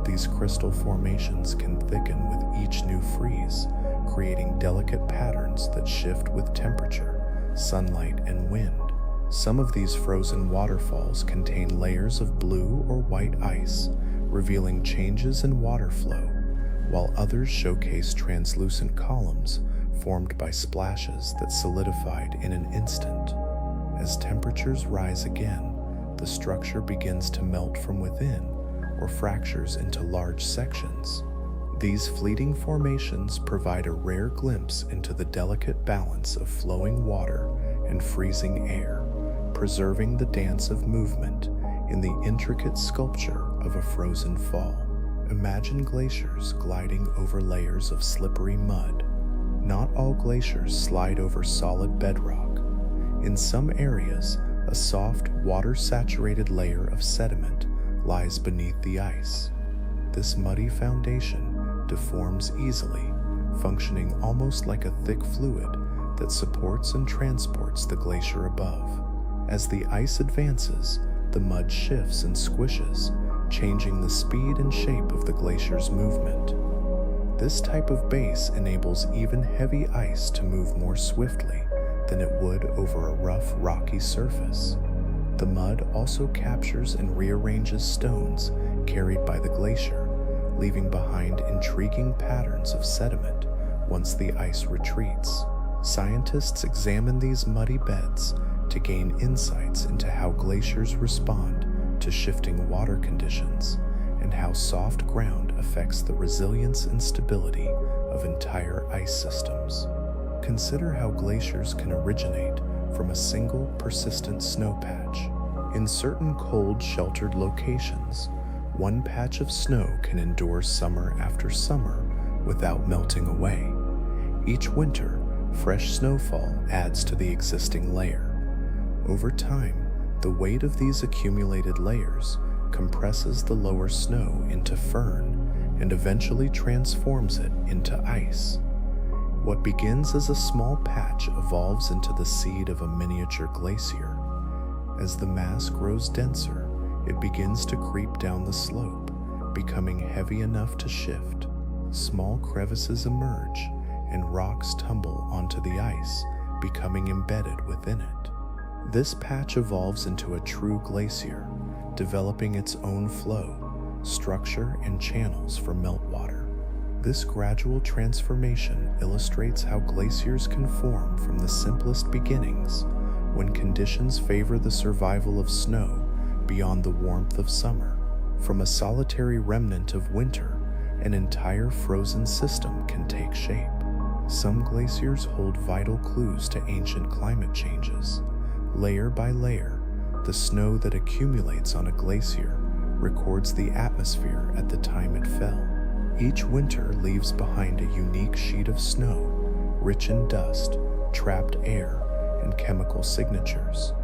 These crystal formations can thicken with each new freeze, creating delicate patterns that shift with temperature, sunlight, and wind. Some of these frozen waterfalls contain layers of blue or white ice, revealing changes in water flow, while others showcase translucent columns formed by splashes that solidified in an instant. As temperatures rise again, the structure begins to melt from within or fractures into large sections. These fleeting formations provide a rare glimpse into the delicate balance of flowing water and freezing air, preserving the dance of movement in the intricate sculpture of a frozen fall. Imagine glaciers gliding over layers of slippery mud. Not all glaciers slide over solid bedrock. In some areas, a soft, water-saturated layer of sediment lies beneath the ice. This muddy foundation deforms easily, functioning almost like a thick fluid that supports and transports the glacier above. As the ice advances, the mud shifts and squishes, changing the speed and shape of the glacier's movement. This type of base enables even heavy ice to move more swiftly than it would over a rough, rocky surface. The mud also captures and rearranges stones carried by the glacier, leaving behind intriguing patterns of sediment once the ice retreats. Scientists examine these muddy beds to gain insights into how glaciers respond to shifting water conditions and how soft ground affects the resilience and stability of entire ice systems. Consider how glaciers can originate from a single persistent snow patch. In certain cold, sheltered locations, one patch of snow can endure summer after summer without melting away. Each winter, fresh snowfall adds to the existing layer. Over time, the weight of these accumulated layers compresses the lower snow into firn and eventually transforms it into ice. What begins as a small patch evolves into the seed of a miniature glacier. As the mass grows denser, it begins to creep down the slope, becoming heavy enough to shift. Small crevices emerge, and rocks tumble onto the ice, becoming embedded within it. This patch evolves into a true glacier, developing its own flow, structure, and channels for meltwater. This gradual transformation illustrates how glaciers can form from the simplest beginnings when conditions favor the survival of snow beyond the warmth of summer. From a solitary remnant of winter, an entire frozen system can take shape. Some glaciers hold vital clues to ancient climate changes. Layer by layer, the snow that accumulates on a glacier records the atmosphere at the time it fell. Each winter leaves behind a unique sheet of snow, rich in dust, trapped air, and chemical signatures.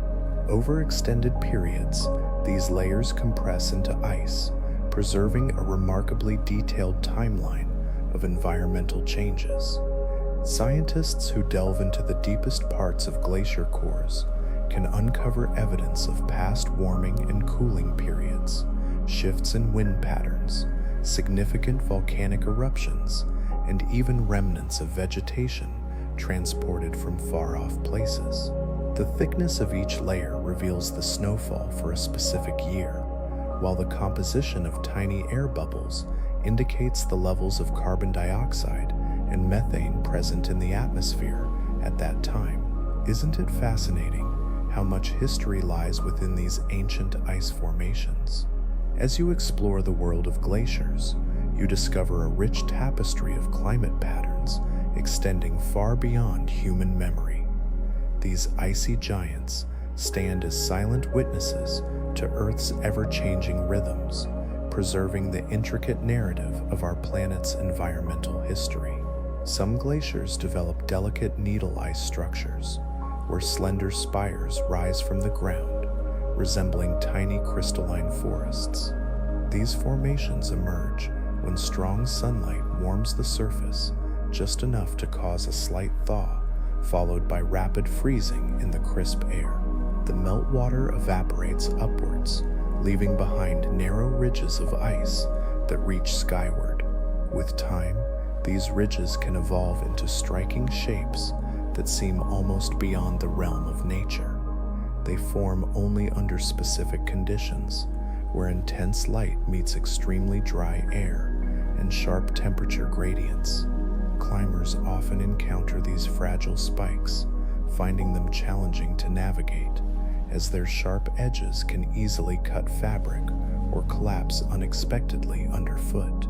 Over extended periods, these layers compress into ice, preserving a remarkably detailed timeline of environmental changes. Scientists who delve into the deepest parts of glacier cores can uncover evidence of past warming and cooling periods, shifts in wind patterns, significant volcanic eruptions, and even remnants of vegetation transported from far-off places. The thickness of each layer reveals the snowfall for a specific year, while the composition of tiny air bubbles indicates the levels of carbon dioxide and methane present in the atmosphere at that time. Isn't it fascinating how much history lies within these ancient ice formations? As you explore the world of glaciers, you discover a rich tapestry of climate patterns extending far beyond human memory. These icy giants stand as silent witnesses to Earth's ever-changing rhythms, preserving the intricate narrative of our planet's environmental history. Some glaciers develop delicate needle ice structures, where slender spires rise from the ground, resembling tiny crystalline forests. These formations emerge when strong sunlight warms the surface just enough to cause a slight thaw, followed by rapid freezing in the crisp air. The meltwater evaporates upwards, leaving behind narrow ridges of ice that reach skyward. With time, these ridges can evolve into striking shapes that seem almost beyond the realm of nature. They form only under specific conditions, where intense light meets extremely dry air and sharp temperature gradients. Climbers often encounter these fragile spikes, finding them challenging to navigate, as their sharp edges can easily cut fabric or collapse unexpectedly underfoot.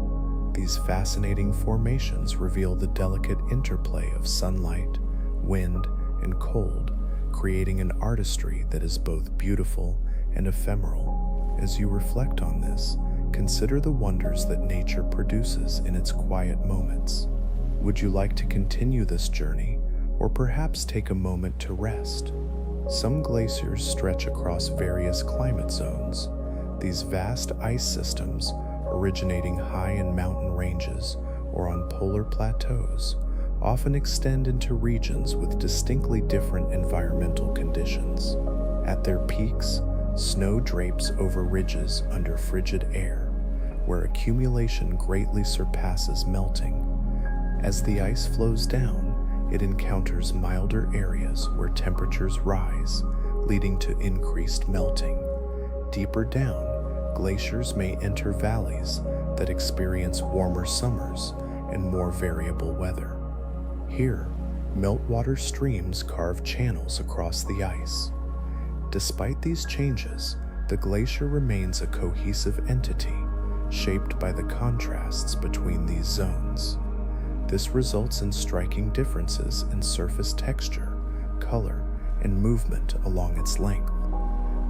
These fascinating formations reveal the delicate interplay of sunlight, wind, and cold, creating an artistry that is both beautiful and ephemeral. As you reflect on this, consider the wonders that nature produces in its quiet moments. Would you like to continue this journey, or perhaps take a moment to rest? Some glaciers stretch across various climate zones. These vast ice systems, originating high in mountain ranges or on polar plateaus, often extend into regions with distinctly different environmental conditions. At their peaks, snow drapes over ridges under frigid air, where accumulation greatly surpasses melting. As the ice flows down, it encounters milder areas where temperatures rise, leading to increased melting. Deeper down, glaciers may enter valleys that experience warmer summers and more variable weather. Here, meltwater streams carve channels across the ice. Despite these changes, the glacier remains a cohesive entity, shaped by the contrasts between these zones. This results in striking differences in surface texture, color, and movement along its length.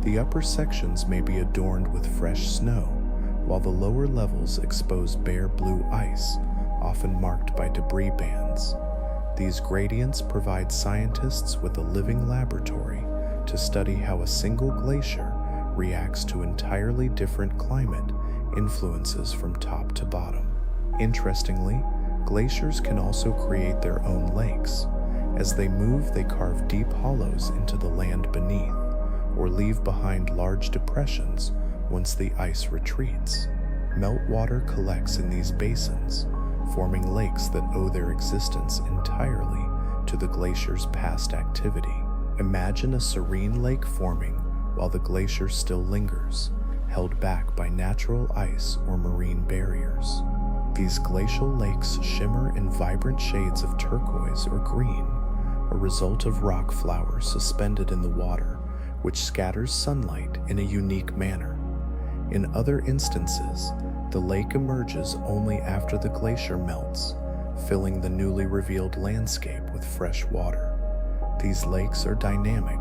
The upper sections may be adorned with fresh snow, while the lower levels expose bare blue ice, often marked by debris bands. These gradients provide scientists with a living laboratory to study how a single glacier reacts to entirely different climate influences from top to bottom. Interestingly, glaciers can also create their own lakes. As they move, they carve deep hollows into the land beneath, or leave behind large depressions once the ice retreats. Meltwater collects in these basins, forming lakes that owe their existence entirely to the glacier's past activity. Imagine a serene lake forming while the glacier still lingers, held back by natural ice or marine barriers. These glacial lakes shimmer in vibrant shades of turquoise or green, a result of rock flowers suspended in the water, which scatters sunlight in a unique manner. In other instances, the lake emerges only after the glacier melts, filling the newly revealed landscape with fresh water. These lakes are dynamic.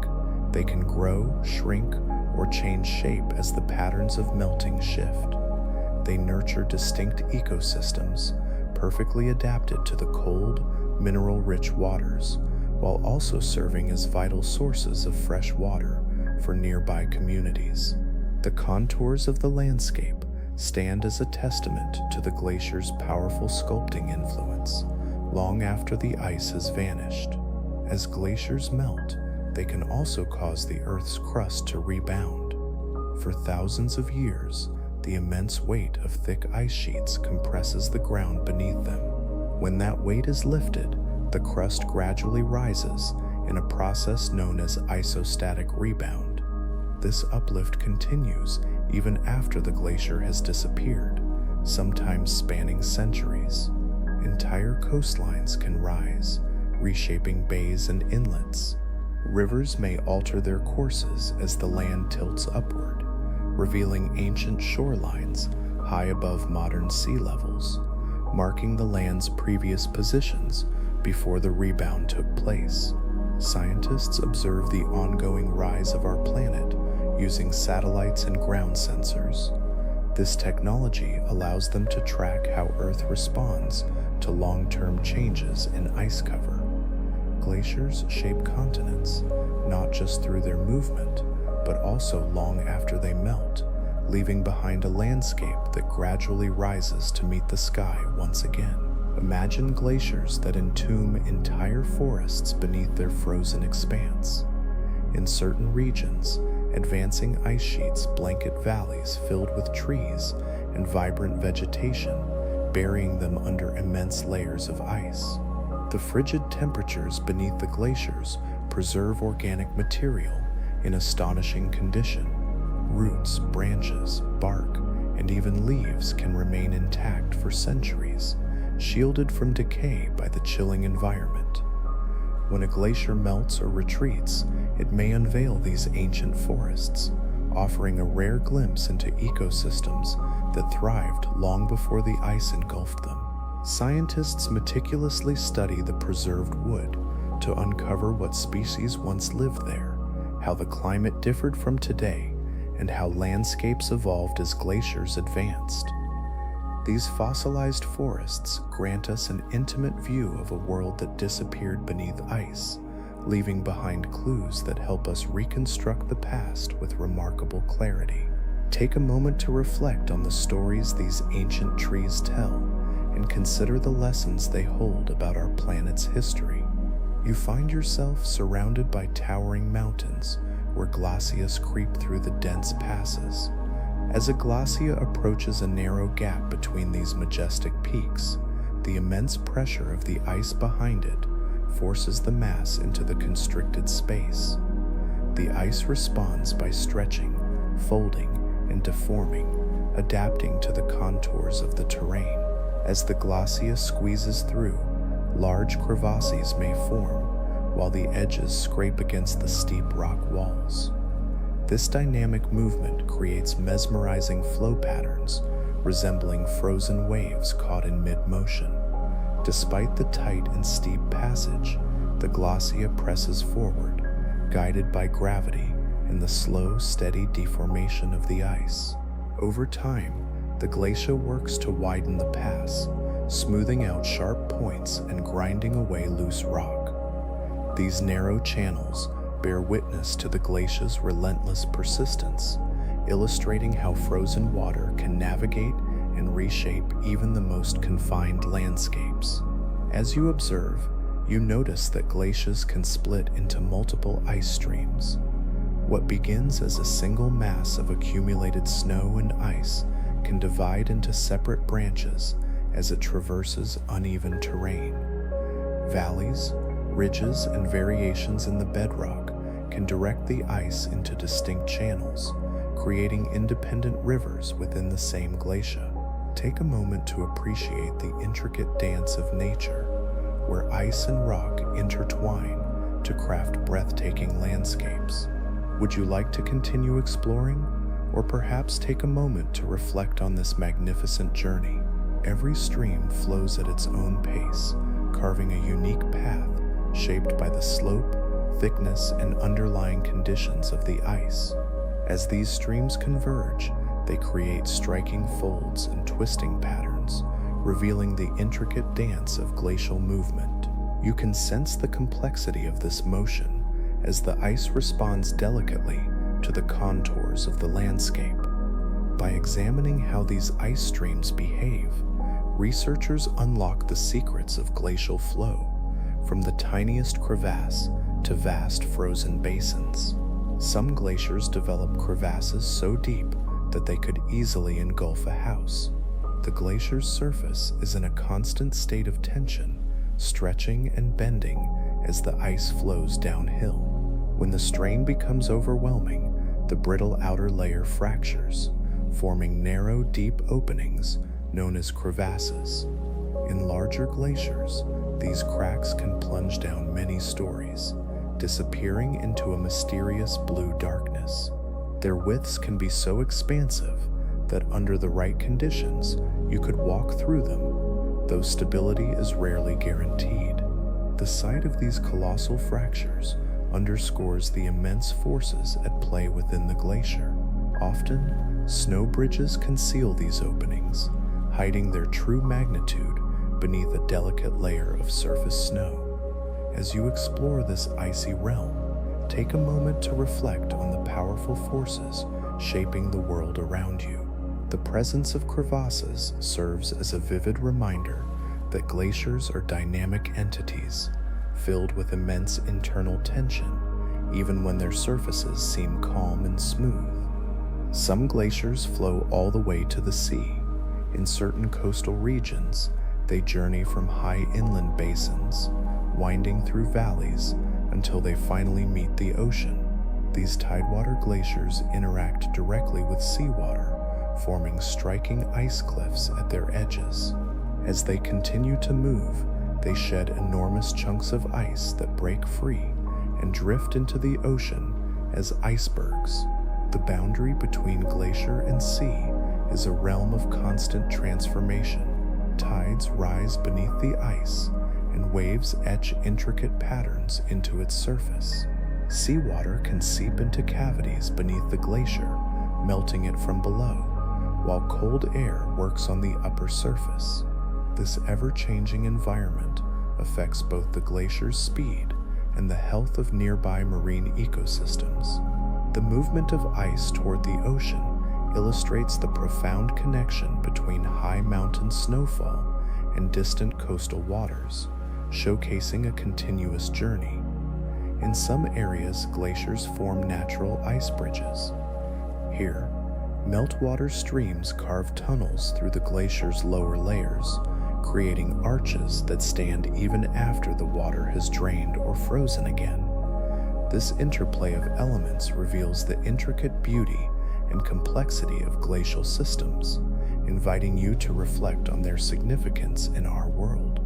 They can grow, shrink, or change shape as the patterns of melting shift. They nurture distinct ecosystems, perfectly adapted to the cold, mineral-rich waters, while also serving as vital sources of fresh water for nearby communities. The contours of the landscape stand as a testament to the glacier's powerful sculpting influence, long after the ice has vanished. As glaciers melt, they can also cause the Earth's crust to rebound. For thousands of years, the immense weight of thick ice sheets compresses the ground beneath them. When that weight is lifted, the crust gradually rises in a process known as isostatic rebound. This uplift continues even after the glacier has disappeared, sometimes spanning centuries. Entire coastlines can rise, reshaping bays and inlets. Rivers may alter their courses as the land tilts upward, revealing ancient shorelines high above modern sea levels, marking the land's previous positions before the rebound took place. Scientists observe the ongoing rise of our planet using satellites and ground sensors. This technology allows them to track how Earth responds to long-term changes in ice cover. Glaciers shape continents, not just through their movement, but also long after they melt, leaving behind a landscape that gradually rises to meet the sky once again. Imagine glaciers that entomb entire forests beneath their frozen expanse. In certain regions, advancing ice sheets blanket valleys filled with trees and vibrant vegetation, burying them under immense layers of ice. The frigid temperatures beneath the glaciers preserve organic material in astonishing condition. Roots, branches, bark, and even leaves can remain intact for centuries, shielded from decay by the chilling environment. When a glacier melts or retreats, it may unveil these ancient forests, offering a rare glimpse into ecosystems that thrived long before the ice engulfed them. Scientists meticulously study the preserved wood to uncover what species once lived there, how the climate differed from today, and how landscapes evolved as glaciers advanced. These fossilized forests grant us an intimate view of a world that disappeared beneath ice, leaving behind clues that help us reconstruct the past with remarkable clarity. Take a moment to reflect on the stories these ancient trees tell, and consider the lessons they hold about our planet's history. You find yourself surrounded by towering mountains where glaciers creep through the dense passes. As a glacier approaches a narrow gap between these majestic peaks, the immense pressure of the ice behind it forces the mass into the constricted space. The ice responds by stretching, folding, and deforming, adapting to the contours of the terrain. As the glacier squeezes through, large crevasses may form, while the edges scrape against the steep rock walls. This dynamic movement creates mesmerizing flow patterns, resembling frozen waves caught in mid-motion. Despite the tight and steep passage, the glacier presses forward, guided by gravity and the slow, steady deformation of the ice. Over time, the glacier works to widen the pass, smoothing out sharp points and grinding away loose rock. These narrow channels bear witness to the glacier's relentless persistence, illustrating how frozen water can navigate and reshape even the most confined landscapes. As you observe, you notice that glaciers can split into multiple ice streams. What begins as a single mass of accumulated snow and ice can divide into separate branches as it traverses uneven terrain. Valleys, ridges, and variations in the bedrock can direct the ice into distinct channels, creating independent rivers within the same glacier. Take a moment to appreciate the intricate dance of nature, where ice and rock intertwine to craft breathtaking landscapes. Would you like to continue exploring, or perhaps take a moment to reflect on this magnificent journey? Every stream flows at its own pace, carving a unique path shaped by the slope, thickness, and underlying conditions of the ice. As these streams converge, they create striking folds and twisting patterns, revealing the intricate dance of glacial movement. You can sense the complexity of this motion as the ice responds delicately to the contours of the landscape. By examining how these ice streams behave, researchers unlock the secrets of glacial flow, from the tiniest crevasse to vast frozen basins. Some glaciers develop crevasses so deep that they could easily engulf a house. The glacier's surface is in a constant state of tension, stretching and bending as the ice flows downhill. When the strain becomes overwhelming, the brittle outer layer fractures, forming narrow, deep openings known as crevasses. In larger glaciers, these cracks can plunge down many stories, disappearing into a mysterious blue darkness. Their widths can be so expansive that under the right conditions, you could walk through them, though stability is rarely guaranteed. The sight of these colossal fractures underscores the immense forces at play within the glacier. Often, snow bridges conceal these openings, hiding their true magnitude beneath a delicate layer of surface snow. As you explore this icy realm, take a moment to reflect on the powerful forces shaping the world around you. The presence of crevasses serves as a vivid reminder that glaciers are dynamic entities, filled with immense internal tension, even when their surfaces seem calm and smooth. Some glaciers flow all the way to the sea. In certain coastal regions, they journey from high inland basins, winding through valleys until they finally meet the ocean. These tidewater glaciers interact directly with seawater, forming striking ice cliffs at their edges. As they continue to move, they shed enormous chunks of ice that break free and drift into the ocean as icebergs. The boundary between glacier and sea is a realm of constant transformation. Tides rise beneath the ice, and waves etch intricate patterns into its surface. Seawater can seep into cavities beneath the glacier, melting it from below, while cold air works on the upper surface. This ever-changing environment affects both the glacier's speed and the health of nearby marine ecosystems. The movement of ice toward the ocean illustrates the profound connection between high mountain snowfall and distant coastal waters, showcasing a continuous journey. In some areas, glaciers form natural ice bridges. Here, meltwater streams carve tunnels through the glacier's lower layers, creating arches that stand even after the water has drained or frozen again. This interplay of elements reveals the intricate beauty and complexity of glacial systems, inviting you to reflect on their significance in our world.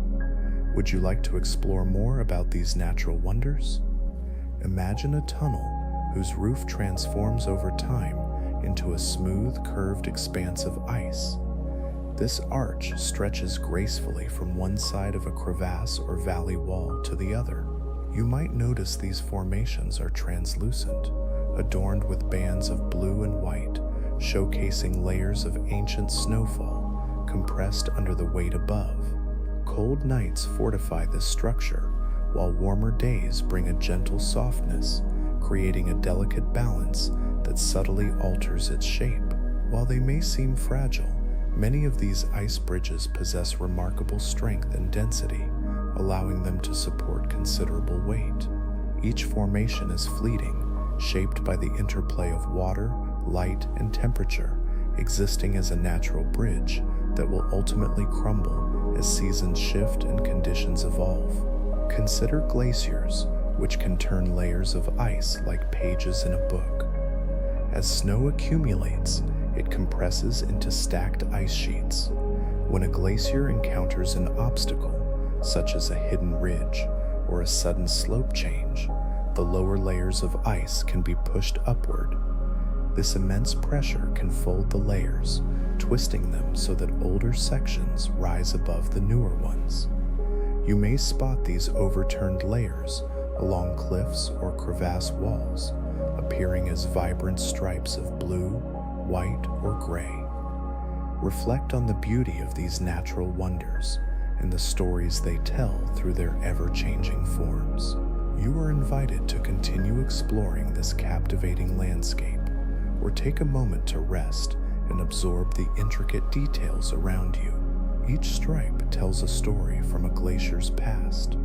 Would you like to explore more about these natural wonders? Imagine a tunnel whose roof transforms over time into a smooth, curved expanse of ice. This arch stretches gracefully from one side of a crevasse or valley wall to the other. You might notice these formations are translucent, adorned with bands of blue and white, showcasing layers of ancient snowfall compressed under the weight above. Cold nights fortify this structure, while warmer days bring a gentle softness, creating a delicate balance that subtly alters its shape. While they may seem fragile, many of these ice bridges possess remarkable strength and density, allowing them to support considerable weight. Each formation is fleeting, shaped by the interplay of water, light, and temperature, existing as a natural bridge that will ultimately crumble as seasons shift and conditions evolve. Consider glaciers, which can turn layers of ice like pages in a book. As snow accumulates, it compresses into stacked ice sheets. When a glacier encounters an obstacle, such as a hidden ridge or a sudden slope change, the lower layers of ice can be pushed upward. This immense pressure can fold the layers, twisting them so that older sections rise above the newer ones. You may spot these overturned layers along cliffs or crevasse walls, appearing as vibrant stripes of blue, white, or gray. Reflect on the beauty of these natural wonders and the stories they tell through their ever-changing forms. You are invited to continue exploring this captivating landscape, or take a moment to rest and absorb the intricate details around you. Each stripe tells a story from a glacier's past.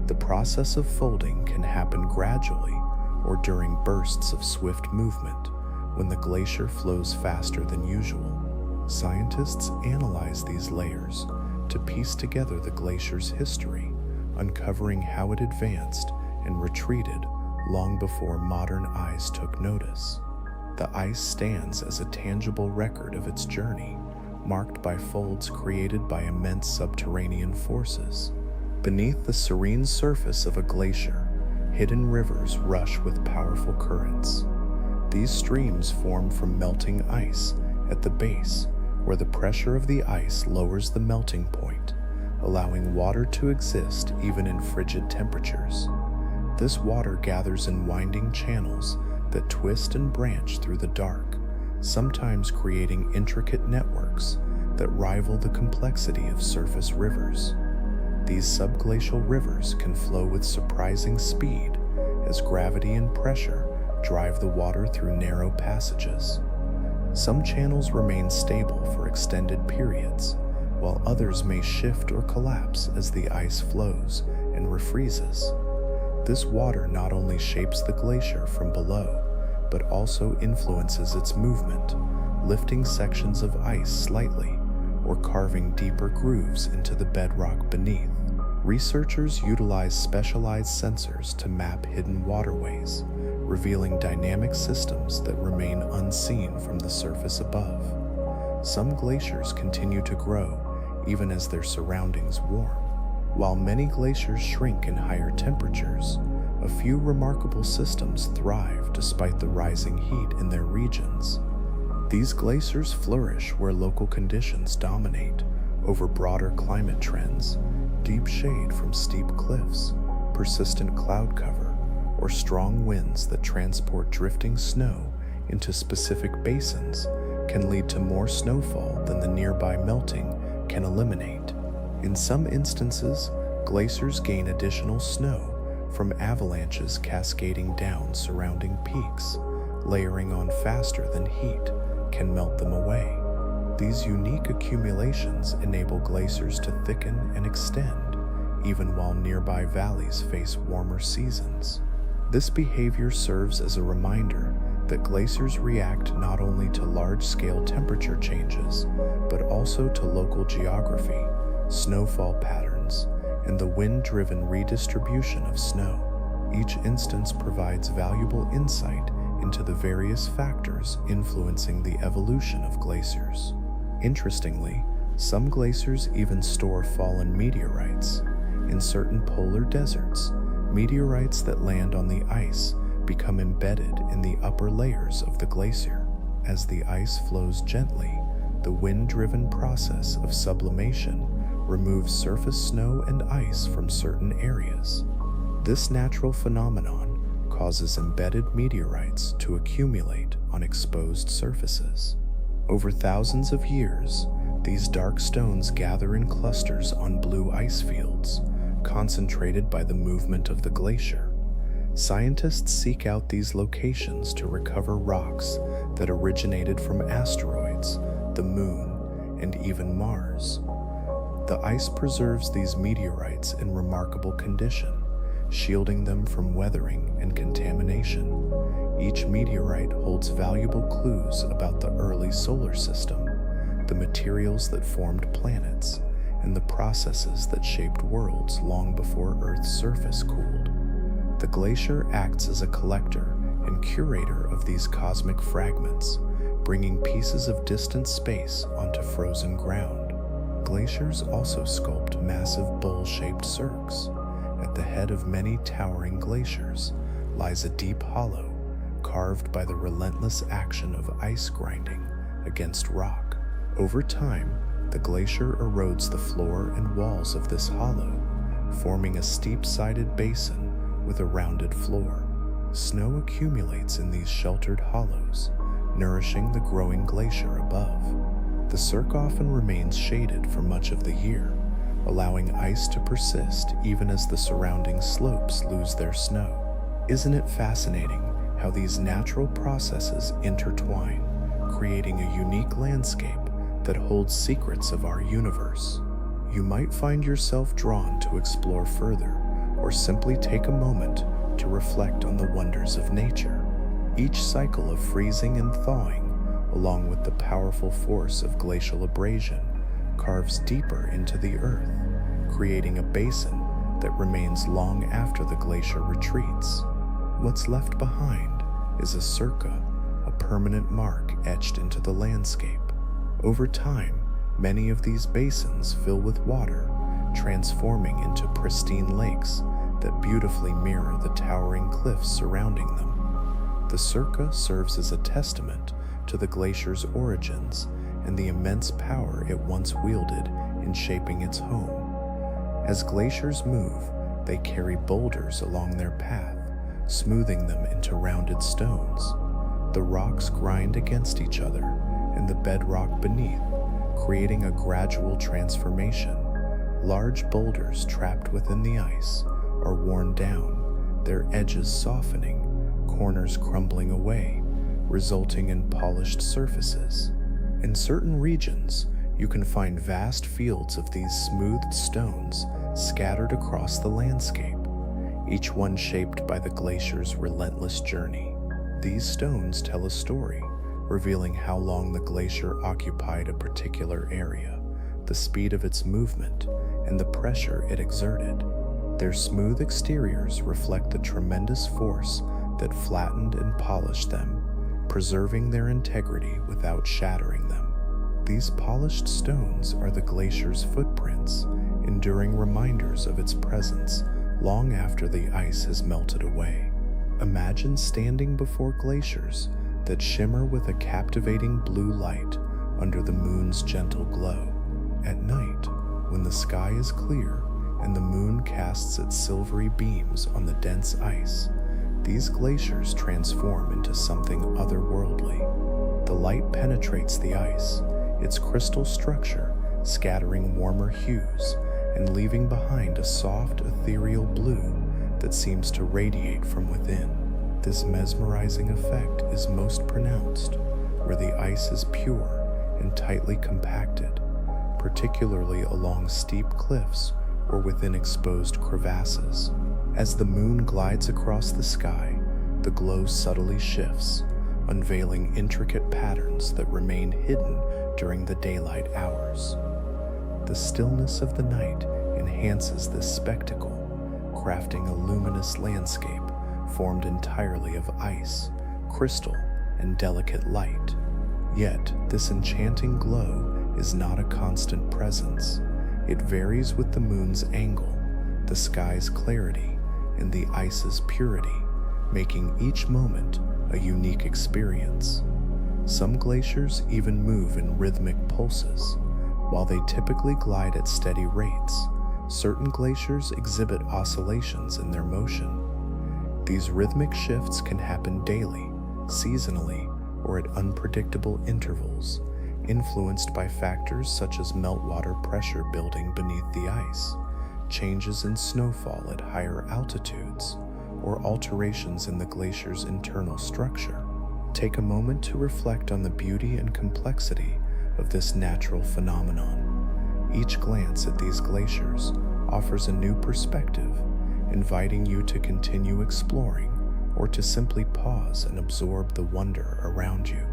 The process of folding can happen gradually or during bursts of swift movement when the glacier flows faster than usual. Scientists analyze these layers to piece together the glacier's history, uncovering how it advanced and retreated long before modern eyes took notice. The ice stands as a tangible record of its journey, marked by folds created by immense subterranean forces. Beneath the serene surface of a glacier, hidden rivers rush with powerful currents. These streams form from melting ice at the base, where the pressure of the ice lowers the melting point, allowing water to exist even in frigid temperatures. This water gathers in winding channels that twist and branch through the dark, sometimes creating intricate networks that rival the complexity of surface rivers. These subglacial rivers can flow with surprising speed as gravity and pressure drive the water through narrow passages. Some channels remain stable for extended periods, while others may shift or collapse as the ice flows and refreezes. This water not only shapes the glacier from below, but also influences its movement, lifting sections of ice slightly or carving deeper grooves into the bedrock beneath. Researchers utilize specialized sensors to map hidden waterways, revealing dynamic systems that remain unseen from the surface above. Some glaciers continue to grow even as their surroundings warm. While many glaciers shrink in higher temperatures, a few remarkable systems thrive despite the rising heat in their regions. These glaciers flourish where local conditions dominate over broader climate trends. Deep shade from steep cliffs, persistent cloud cover, or strong winds that transport drifting snow into specific basins can lead to more snowfall than the nearby melting can eliminate. In some instances, glaciers gain additional snow from avalanches cascading down surrounding peaks, layering on faster than heat can melt them away. These unique accumulations enable glaciers to thicken and extend, even while nearby valleys face warmer seasons. This behavior serves as a reminder that glaciers react not only to large-scale temperature changes, but also to local geography, snowfall patterns, and the wind-driven redistribution of snow. Each instance provides valuable insight into the various factors influencing the evolution of glaciers. Interestingly, some glaciers even store fallen meteorites. In certain polar deserts, meteorites that land on the ice become embedded in the upper layers of the glacier. As the ice flows gently, the wind-driven process of sublimation removes surface snow and ice from certain areas. This natural phenomenon causes embedded meteorites to accumulate on exposed surfaces. Over thousands of years, these dark stones gather in clusters on blue ice fields, concentrated by the movement of the glacier. Scientists seek out these locations to recover rocks that originated from asteroids, the Moon, and even Mars. The ice preserves these meteorites in remarkable condition, shielding them from weathering and contamination. Each meteorite holds valuable clues about the early solar system, the materials that formed planets, and the processes that shaped worlds long before Earth's surface cooled. The glacier acts as a collector and curator of these cosmic fragments, bringing pieces of distant space onto frozen ground. Glaciers also sculpt massive bowl-shaped cirques. At the head of many towering glaciers lies a deep hollow, carved by the relentless action of ice grinding against rock. Over time, the glacier erodes the floor and walls of this hollow, forming a steep-sided basin with a rounded floor. Snow accumulates in these sheltered hollows, nourishing the growing glacier above. The cirque often remains shaded for much of the year, allowing ice to persist even as the surrounding slopes lose their snow. Isn't it fascinating how these natural processes intertwine, creating a unique landscape that holds secrets of our universe? You might find yourself drawn to explore further, or simply take a moment to reflect on the wonders of nature. Each cycle of freezing and thawing, along with the powerful force of glacial abrasion, carves deeper into the earth, creating a basin that remains long after the glacier retreats. What's left behind is a circa, a permanent mark etched into the landscape. Over time, many of these basins fill with water, transforming into pristine lakes that beautifully mirror the towering cliffs surrounding them. The circa serves as a testament to the glacier's origins and the immense power it once wielded in shaping its home. As glaciers move, they carry boulders along their path, smoothing them into rounded stones. The rocks grind against each other and the bedrock beneath, creating a gradual transformation. Large boulders trapped within the ice are worn down, their edges softening, corners crumbling away, resulting in polished surfaces. In certain regions, you can find vast fields of these smoothed stones scattered across the landscape, each one shaped by the glacier's relentless journey. These stones tell a story, revealing how long the glacier occupied a particular area, the speed of its movement, and the pressure it exerted. Their smooth exteriors reflect the tremendous force that flattened and polished them, preserving their integrity without shattering them. These polished stones are the glacier's footprints, enduring reminders of its presence long after the ice has melted away. Imagine standing before glaciers that shimmer with a captivating blue light under the moon's gentle glow. At night, when the sky is clear and the moon casts its silvery beams on the dense ice, these glaciers transform into something otherworldly. The light penetrates the ice, its crystal structure scattering warmer hues and leaving behind a soft, ethereal blue that seems to radiate from within. This mesmerizing effect is most pronounced where the ice is pure and tightly compacted, particularly along steep cliffs or within exposed crevasses. As the moon glides across the sky, the glow subtly shifts, unveiling intricate patterns that remain hidden during the daylight hours. The stillness of the night enhances this spectacle, crafting a luminous landscape formed entirely of ice, crystal, and delicate light. Yet, this enchanting glow is not a constant presence. It varies with the moon's angle, the sky's clarity, and the ice's purity, making each moment a unique experience. Some glaciers even move in rhythmic pulses. While they typically glide at steady rates, certain glaciers exhibit oscillations in their motion. These rhythmic shifts can happen daily, seasonally, or at unpredictable intervals, influenced by factors such as meltwater pressure building beneath the ice, changes in snowfall at higher altitudes, or alterations in the glacier's internal structure. Take a moment to reflect on the beauty and complexity of this natural phenomenon. Each glance at these glaciers offers a new perspective, inviting you to continue exploring or to simply pause and absorb the wonder around you.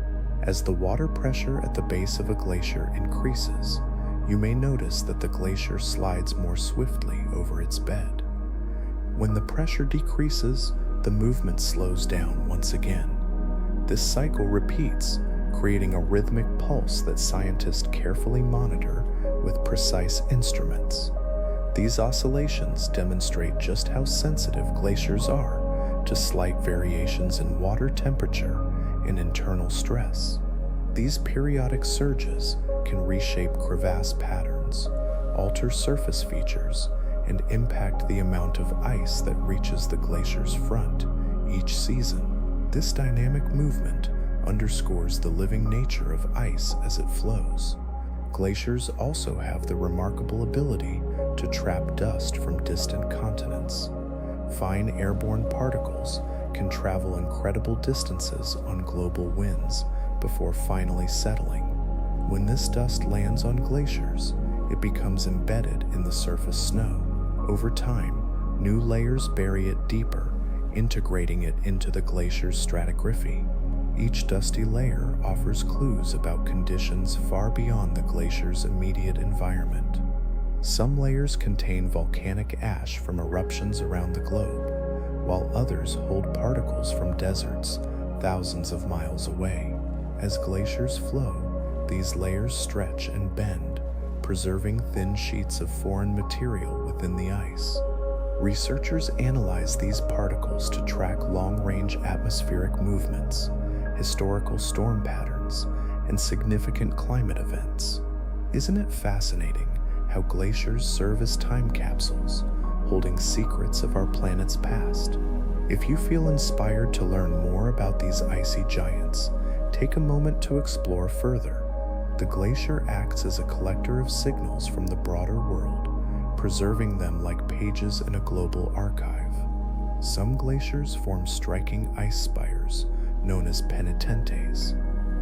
As the water pressure at the base of a glacier increases, you may notice that the glacier slides more swiftly over its bed. When the pressure decreases, the movement slows down once again. This cycle repeats, creating a rhythmic pulse that scientists carefully monitor with precise instruments. These oscillations demonstrate just how sensitive glaciers are to slight variations in water temperature and internal stress. These periodic surges can reshape crevasse patterns, alter surface features, and impact the amount of ice that reaches the glacier's front each season. This dynamic movement underscores the living nature of ice as it flows. Glaciers also have the remarkable ability to trap dust from distant continents. Fine airborne particles can travel incredible distances on global winds before finally settling. When this dust lands on glaciers, it becomes embedded in the surface snow. Over time, new layers bury it deeper, integrating it into the glacier's stratigraphy. Each dusty layer offers clues about conditions far beyond the glacier's immediate environment. Some layers contain volcanic ash from eruptions around the globe, while others hold particles from deserts thousands of miles away. As glaciers flow, these layers stretch and bend, preserving thin sheets of foreign material within the ice. Researchers analyze these particles to track long-range atmospheric movements, historical storm patterns, and significant climate events. Isn't it fascinating how glaciers serve as time capsules, holding secrets of our planet's past? If you feel inspired to learn more about these icy giants, take a moment to explore further. The glacier acts as a collector of signals from the broader world, preserving them like pages in a global archive. Some glaciers form striking ice spires, known as penitentes.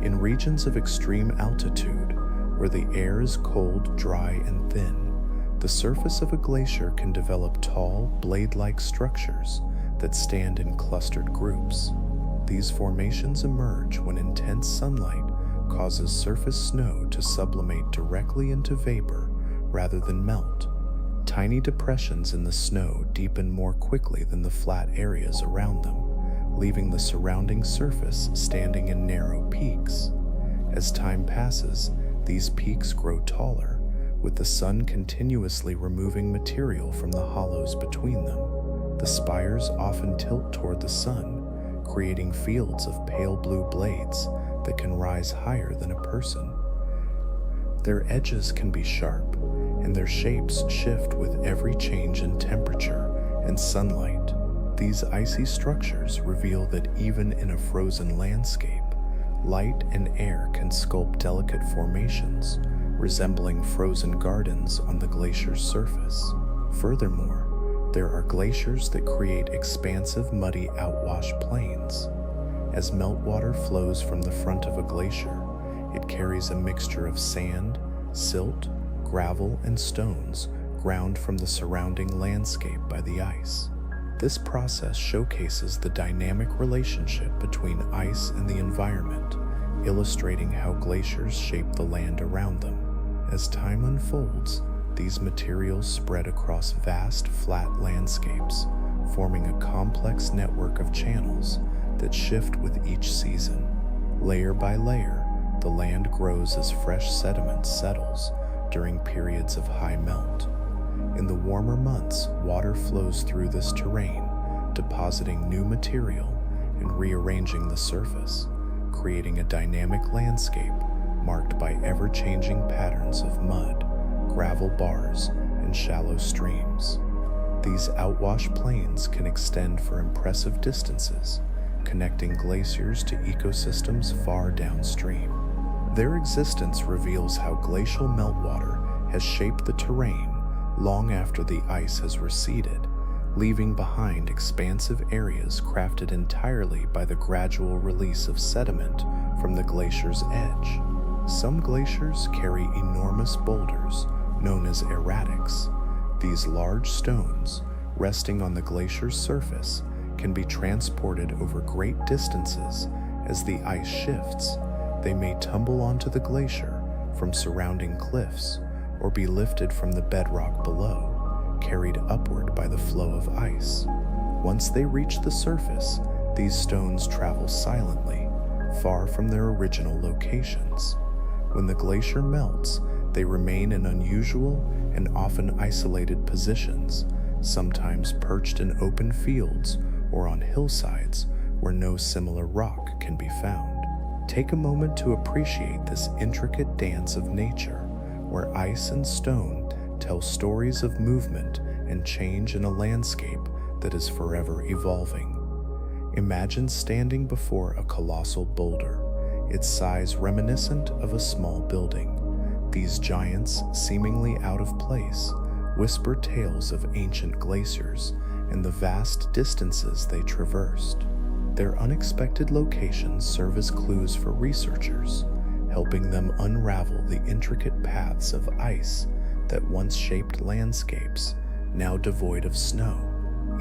In regions of extreme altitude, where the air is cold, dry, and thin, the surface of a glacier can develop tall, blade-like structures that stand in clustered groups. These formations emerge when intense sunlight causes surface snow to sublimate directly into vapor rather than melt. Tiny depressions in the snow deepen more quickly than the flat areas around them, leaving the surrounding surface standing in narrow peaks. As time passes, these peaks grow taller, with the sun continuously removing material from the hollows between them. The spires often tilt toward the sun, creating fields of pale blue blades that can rise higher than a person. Their edges can be sharp, and their shapes shift with every change in temperature and sunlight. These icy structures reveal that even in a frozen landscape, light and air can sculpt delicate formations, resembling frozen gardens on the glacier's surface. Furthermore, there are glaciers that create expansive muddy outwash plains. As meltwater flows from the front of a glacier, it carries a mixture of sand, silt, gravel, and stones ground from the surrounding landscape by the ice. This process showcases the dynamic relationship between ice and the environment, illustrating how glaciers shape the land around them. As time unfolds, these materials spread across vast, flat landscapes, forming a complex network of channels that shift with each season. Layer by layer, the land grows as fresh sediment settles during periods of high melt. In the warmer months, water flows through this terrain, depositing new material and rearranging the surface, creating a dynamic landscape marked by ever-changing patterns of mud, gravel bars, and shallow streams. These outwash plains can extend for impressive distances, connecting glaciers to ecosystems far downstream. Their existence reveals how glacial meltwater has shaped the terrain long after the ice has receded, leaving behind expansive areas crafted entirely by the gradual release of sediment from the glacier's edge. Some glaciers carry enormous boulders known as erratics. These large stones, resting on the glacier's surface, can be transported over great distances as the ice shifts. They may tumble onto the glacier from surrounding cliffs or be lifted from the bedrock below, carried upward by the flow of ice. Once they reach the surface, these stones travel silently, far from their original locations. When the glacier melts, they remain in unusual and often isolated positions, sometimes perched in open fields or on hillsides where no similar rock can be found. Take a moment to appreciate this intricate dance of nature, where ice and stone tell stories of movement and change in a landscape that is forever evolving. Imagine standing before a colossal boulder, its size reminiscent of a small building. These giants, seemingly out of place, whisper tales of ancient glaciers and the vast distances they traversed. Their unexpected locations serve as clues for researchers, helping them unravel the intricate paths of ice that once shaped landscapes, now devoid of snow.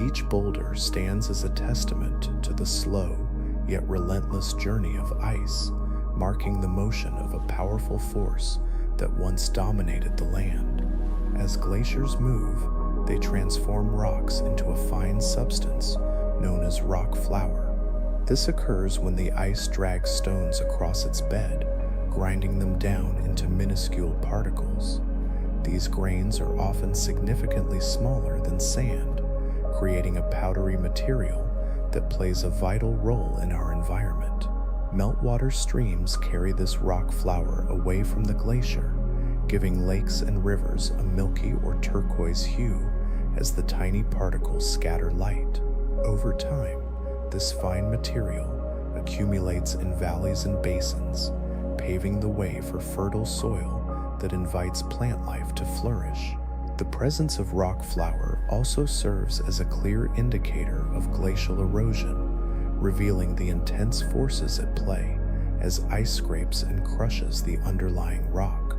Each boulder stands as a testament to the slow yet relentless journey of ice, marking the motion of a powerful force that once dominated the land. As glaciers move, they transform rocks into a fine substance known as rock flour. This occurs when the ice drags stones across its bed, grinding them down into minuscule particles. These grains are often significantly smaller than sand, creating a powdery material that plays a vital role in our environment. Meltwater streams carry this rock flour away from the glacier, giving lakes and rivers a milky or turquoise hue as the tiny particles scatter light. Over time, this fine material accumulates in valleys and basins, paving the way for fertile soil that invites plant life to flourish. The presence of rock flour also serves as a clear indicator of glacial erosion, revealing the intense forces at play as ice scrapes and crushes the underlying rock.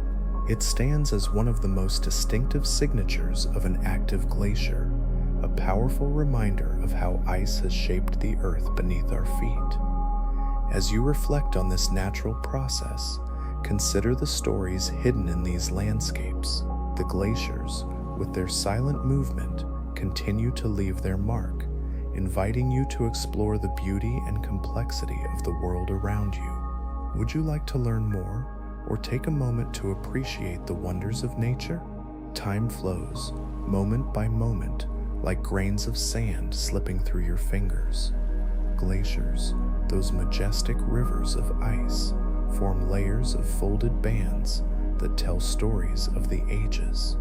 It stands as one of the most distinctive signatures of an active glacier, a powerful reminder of how ice has shaped the earth beneath our feet. As you reflect on this natural process, consider the stories hidden in these landscapes. The glaciers, with their silent movement, continue to leave their mark, inviting you to explore the beauty and complexity of the world around you. Would you like to learn more, or take a moment to appreciate the wonders of nature? Time flows, moment by moment, like grains of sand slipping through your fingers. Glaciers, those majestic rivers of ice, form layers of folded bands that tell stories of the ages.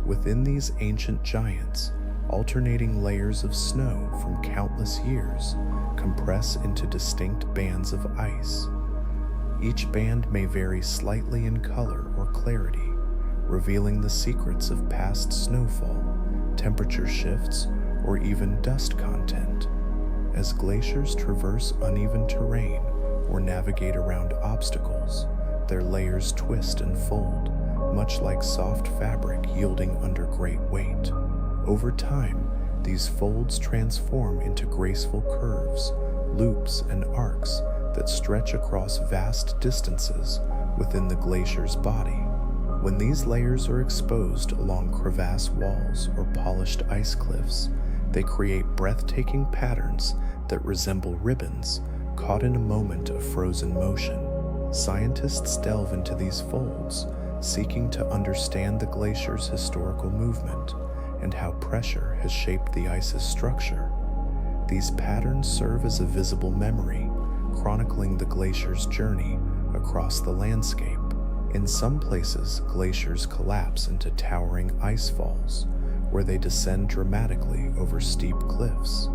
Within these ancient giants, alternating layers of snow from countless years compress into distinct bands of ice. Each band may vary slightly in color or clarity, revealing the secrets of past snowfall, temperature shifts, or even dust content. As glaciers traverse uneven terrain or navigate around obstacles, their layers twist and fold, much like soft fabric yielding under great weight. Over time, these folds transform into graceful curves, loops, and arcs that stretch across vast distances within the glacier's body. When these layers are exposed along crevasse walls or polished ice cliffs, they create breathtaking patterns that resemble ribbons caught in a moment of frozen motion. Scientists delve into these folds, seeking to understand the glacier's historical movement and how pressure has shaped the ice's structure. These patterns serve as a visible memory, chronicling the glacier's journey across the landscape. In some places, glaciers collapse into towering ice falls, where they descend dramatically over steep cliffs.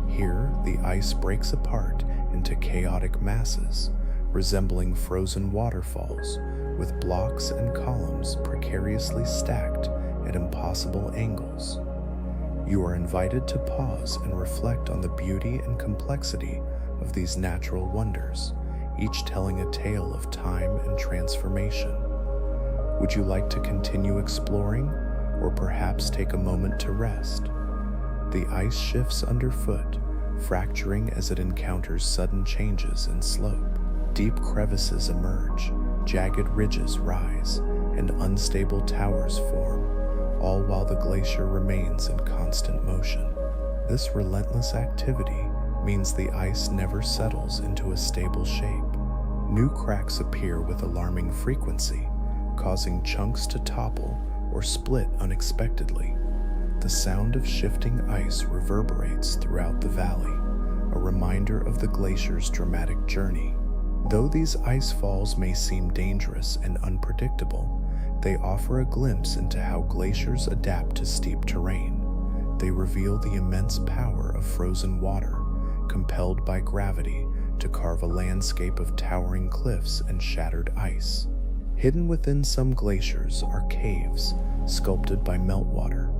Here, the ice breaks apart into chaotic masses, resembling frozen waterfalls, with blocks and columns precariously stacked at impossible angles. You are invited to pause and reflect on the beauty and complexity of these natural wonders, each telling a tale of time and transformation. Would you like to continue exploring, or perhaps take a moment to rest? The ice shifts underfoot, fracturing as it encounters sudden changes in slope. Deep crevices emerge, jagged ridges rise, and unstable towers form, all while the glacier remains in constant motion. This relentless activity means the ice never settles into a stable shape. New cracks appear with alarming frequency, causing chunks to topple or split unexpectedly. The sound of shifting ice reverberates throughout the valley, a reminder of the glacier's dramatic journey. Though these ice falls may seem dangerous and unpredictable, they offer a glimpse into how glaciers adapt to steep terrain. They reveal the immense power of frozen water, compelled by gravity to carve a landscape of towering cliffs and shattered ice. Hidden within some glaciers are caves, sculpted by meltwater.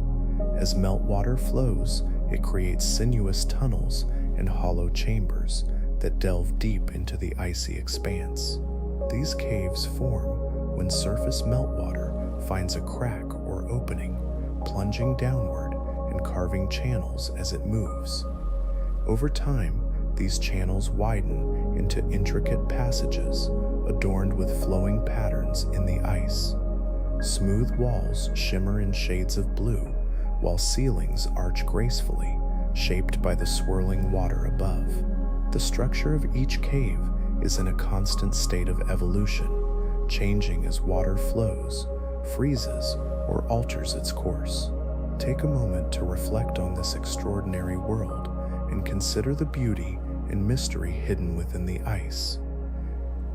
As meltwater flows, it creates sinuous tunnels and hollow chambers that delve deep into the icy expanse. These caves form when surface meltwater finds a crack or opening, plunging downward and carving channels as it moves. Over time, these channels widen into intricate passages adorned with flowing patterns in the ice. Smooth walls shimmer in shades of blue, while ceilings arch gracefully, shaped by the swirling water above. The structure of each cave is in a constant state of evolution, changing as water flows, freezes, or alters its course. Take a moment to reflect on this extraordinary world and consider the beauty and mystery hidden within the ice.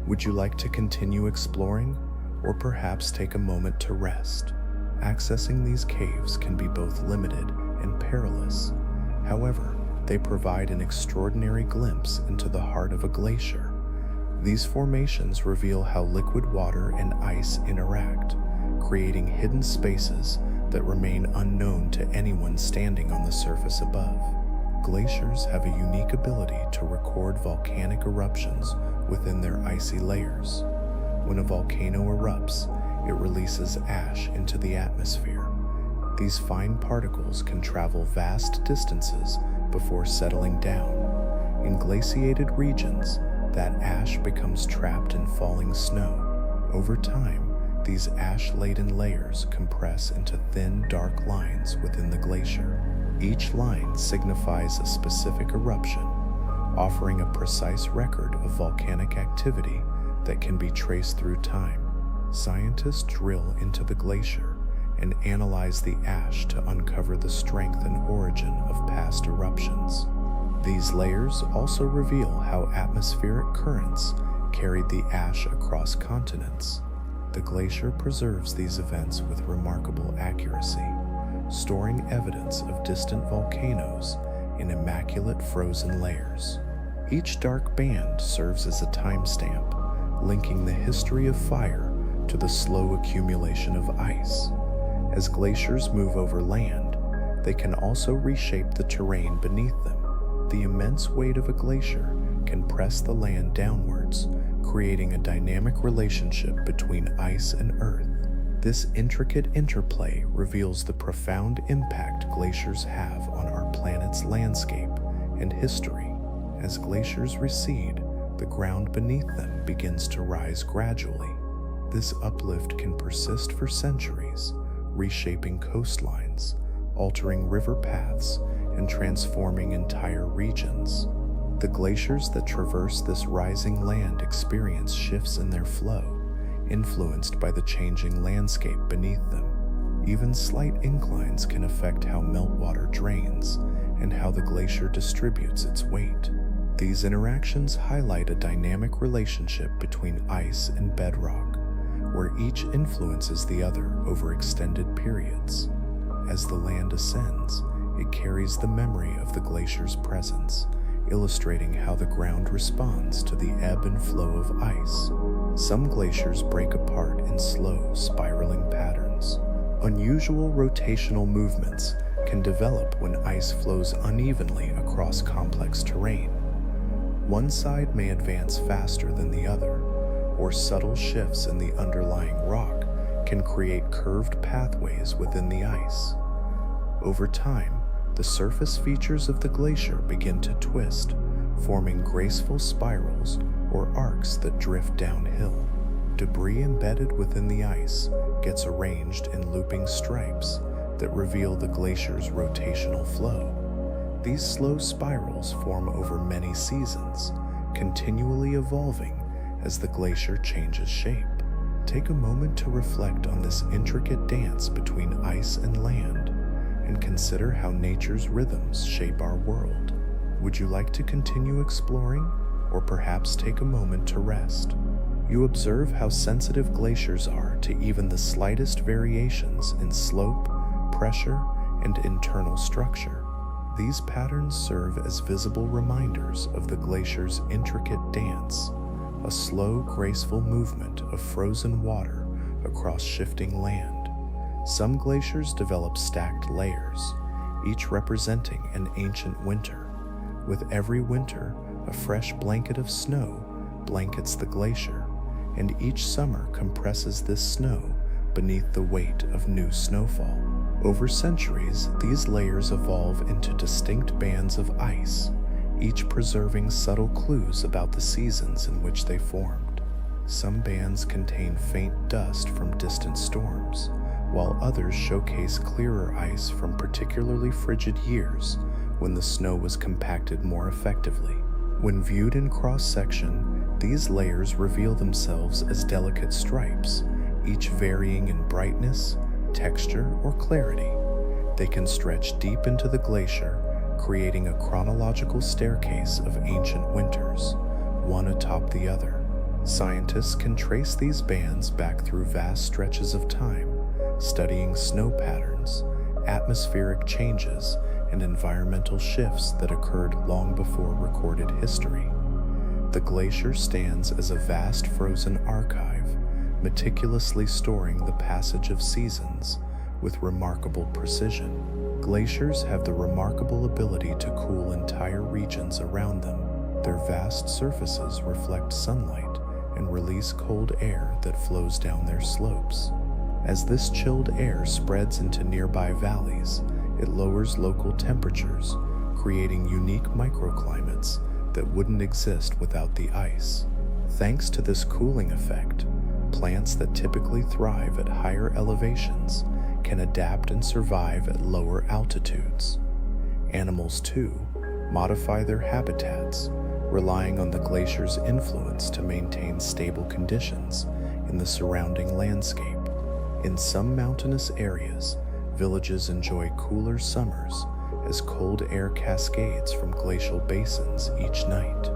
Would you like to continue exploring, or perhaps take a moment to rest? Accessing these caves can be both limited and perilous. However, they provide an extraordinary glimpse into the heart of a glacier. These formations reveal how liquid water and ice interact, creating hidden spaces that remain unknown to anyone standing on the surface above. Glaciers have a unique ability to record volcanic eruptions within their icy layers. When a volcano erupts, it releases ash into the atmosphere. These fine particles can travel vast distances before settling down. In glaciated regions, that ash becomes trapped in falling snow. Over time, these ash-laden layers compress into thin, dark lines within the glacier. Each line signifies a specific eruption, offering a precise record of volcanic activity that can be traced through time. Scientists drill into the glacier and analyze the ash to uncover the strength and origin of past eruptions. These layers also reveal how atmospheric currents carried the ash across continents. The glacier preserves these events with remarkable accuracy, storing evidence of distant volcanoes in immaculate frozen layers. Each dark band serves as a timestamp, linking the history of fire to the slow accumulation of ice. As glaciers move over land, they can also reshape the terrain beneath them. The immense weight of a glacier can press the land downwards, creating a dynamic relationship between ice and earth. This intricate interplay reveals the profound impact glaciers have on our planet's landscape and history. As glaciers recede, the ground beneath them begins to rise gradually. This uplift can persist for centuries, reshaping coastlines, altering river paths, and transforming entire regions. The glaciers that traverse this rising land experience shifts in their flow, influenced by the changing landscape beneath them. Even slight inclines can affect how meltwater drains and how the glacier distributes its weight. These interactions highlight a dynamic relationship between ice and bedrock, where each influences the other over extended periods. As the land ascends, it carries the memory of the glacier's presence, illustrating how the ground responds to the ebb and flow of ice. Some glaciers break apart in slow, spiraling patterns. Unusual rotational movements can develop when ice flows unevenly across complex terrain. One side may advance faster than the other, or subtle shifts in the underlying rock can create curved pathways within the ice. Over time, the surface features of the glacier begin to twist, forming graceful spirals or arcs that drift downhill. Debris embedded within the ice gets arranged in looping stripes that reveal the glacier's rotational flow. These slow spirals form over many seasons, continually evolving as the glacier changes shape. Take a moment to reflect on this intricate dance between ice and land, and consider how nature's rhythms shape our world. Would you like to continue exploring, or perhaps take a moment to rest? You observe how sensitive glaciers are to even the slightest variations in slope, pressure, and internal structure. These patterns serve as visible reminders of the glacier's intricate dance, a slow, graceful movement of frozen water across shifting land. Some glaciers develop stacked layers, each representing an ancient winter. With every winter, a fresh blanket of snow blankets the glacier, and each summer compresses this snow beneath the weight of new snowfall. Over centuries, these layers evolve into distinct bands of ice, each preserving subtle clues about the seasons in which they formed. Some bands contain faint dust from distant storms, while others showcase clearer ice from particularly frigid years when the snow was compacted more effectively. When viewed in cross-section, these layers reveal themselves as delicate stripes, each varying in brightness, texture, or clarity. They can stretch deep into the glacier, creating a chronological staircase of ancient winters, one atop the other. Scientists can trace these bands back through vast stretches of time, studying snow patterns, atmospheric changes, and environmental shifts that occurred long before recorded history. The glacier stands as a vast frozen archive, meticulously storing the passage of seasons with remarkable precision. Glaciers have the remarkable ability to cool entire regions around them. Their vast surfaces reflect sunlight and release cold air that flows down their slopes. As this chilled air spreads into nearby valleys, it lowers local temperatures, creating unique microclimates that wouldn't exist without the ice. Thanks to this cooling effect, plants that typically thrive at higher elevations can adapt and survive at lower altitudes. Animals, too, modify their habitats, relying on the glacier's influence to maintain stable conditions in the surrounding landscape. In some mountainous areas, villages enjoy cooler summers as cold air cascades from glacial basins each night.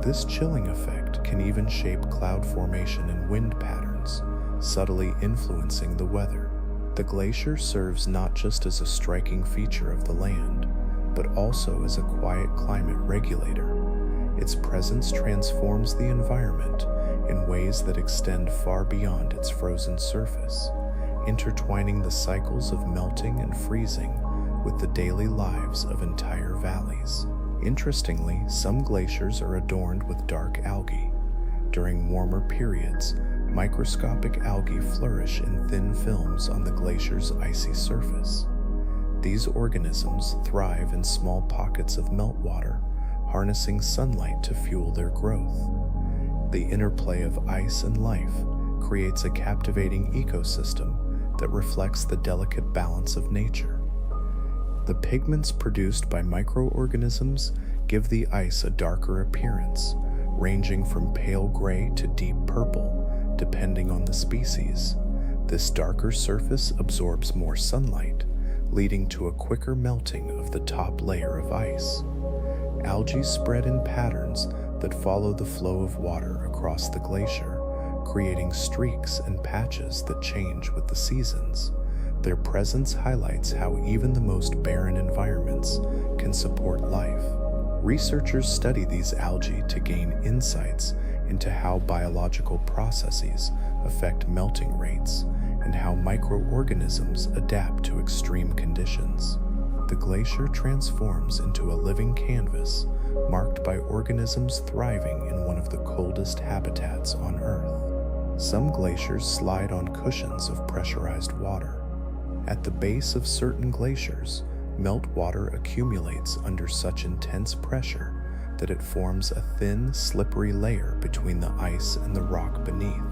This chilling effect can even shape cloud formation and wind patterns, subtly influencing the weather. The glacier serves not just as a striking feature of the land, but also as a quiet climate regulator. Its presence transforms the environment in ways that extend far beyond its frozen surface, intertwining the cycles of melting and freezing with the daily lives of entire valleys. Interestingly, some glaciers are adorned with dark algae. During warmer periods, microscopic algae flourish in thin films on the glacier's icy surface. These organisms thrive in small pockets of meltwater, harnessing sunlight to fuel their growth. The interplay of ice and life creates a captivating ecosystem that reflects the delicate balance of nature. The pigments produced by microorganisms give the ice a darker appearance, ranging from pale gray to deep purple, depending on the species. This darker surface absorbs more sunlight, leading to a quicker melting of the top layer of ice. Algae spread in patterns that follow the flow of water across the glacier, creating streaks and patches that change with the seasons. Their presence highlights how even the most barren environments can support life. Researchers study these algae to gain insights into how biological processes affect melting rates and how microorganisms adapt to extreme conditions. The glacier transforms into a living canvas marked by organisms thriving in one of the coldest habitats on Earth. Some glaciers slide on cushions of pressurized water. At the base of certain glaciers, meltwater accumulates under such intense pressure that it forms a thin, slippery layer between the ice and the rock beneath.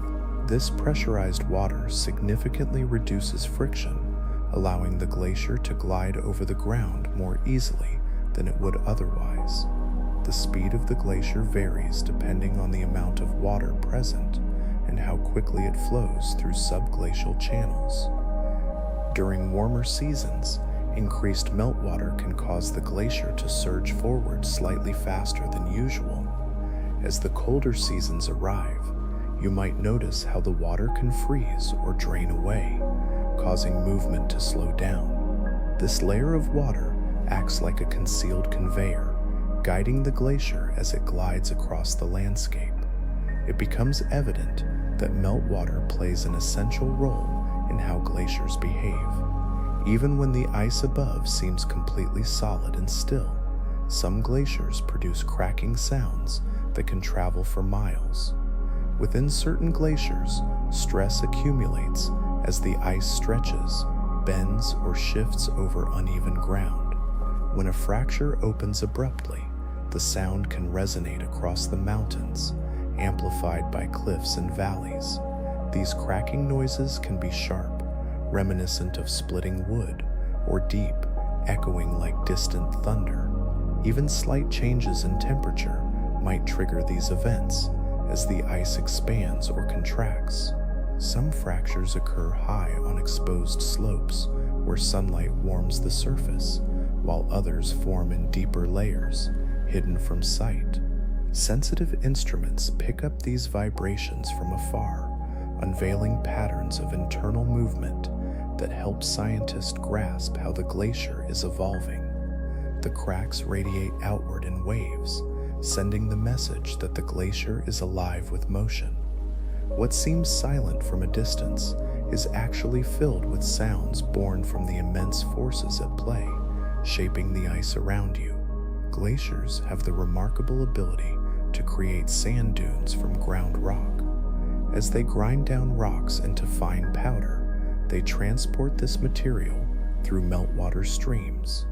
This pressurized water significantly reduces friction, allowing the glacier to glide over the ground more easily than it would otherwise. The speed of the glacier varies depending on the amount of water present and how quickly it flows through subglacial channels. During warmer seasons, increased meltwater can cause the glacier to surge forward slightly faster than usual. As the colder seasons arrive, you might notice how the water can freeze or drain away, causing movement to slow down. This layer of water acts like a concealed conveyor, guiding the glacier as it glides across the landscape. It becomes evident that meltwater plays an essential role in how glaciers behave. Even when the ice above seems completely solid and still, some glaciers produce cracking sounds that can travel for miles. Within certain glaciers, stress accumulates as the ice stretches, bends, or shifts over uneven ground. When a fracture opens abruptly, the sound can resonate across the mountains, amplified by cliffs and valleys. These cracking noises can be sharp, reminiscent of splitting wood, or deep, echoing like distant thunder. Even slight changes in temperature might trigger these events as the ice expands or contracts. Some fractures occur high on exposed slopes where sunlight warms the surface, while others form in deeper layers, hidden from sight. Sensitive instruments pick up these vibrations from afar, unveiling patterns of internal movement that help scientists grasp how the glacier is evolving. The cracks radiate outward in waves, sending the message that the glacier is alive with motion. What seems silent from a distance is actually filled with sounds born from the immense forces at play, shaping the ice around you. Glaciers have the remarkable ability to create sand dunes from ground rock. As they grind down rocks into fine powder, they transport this material through meltwater streams.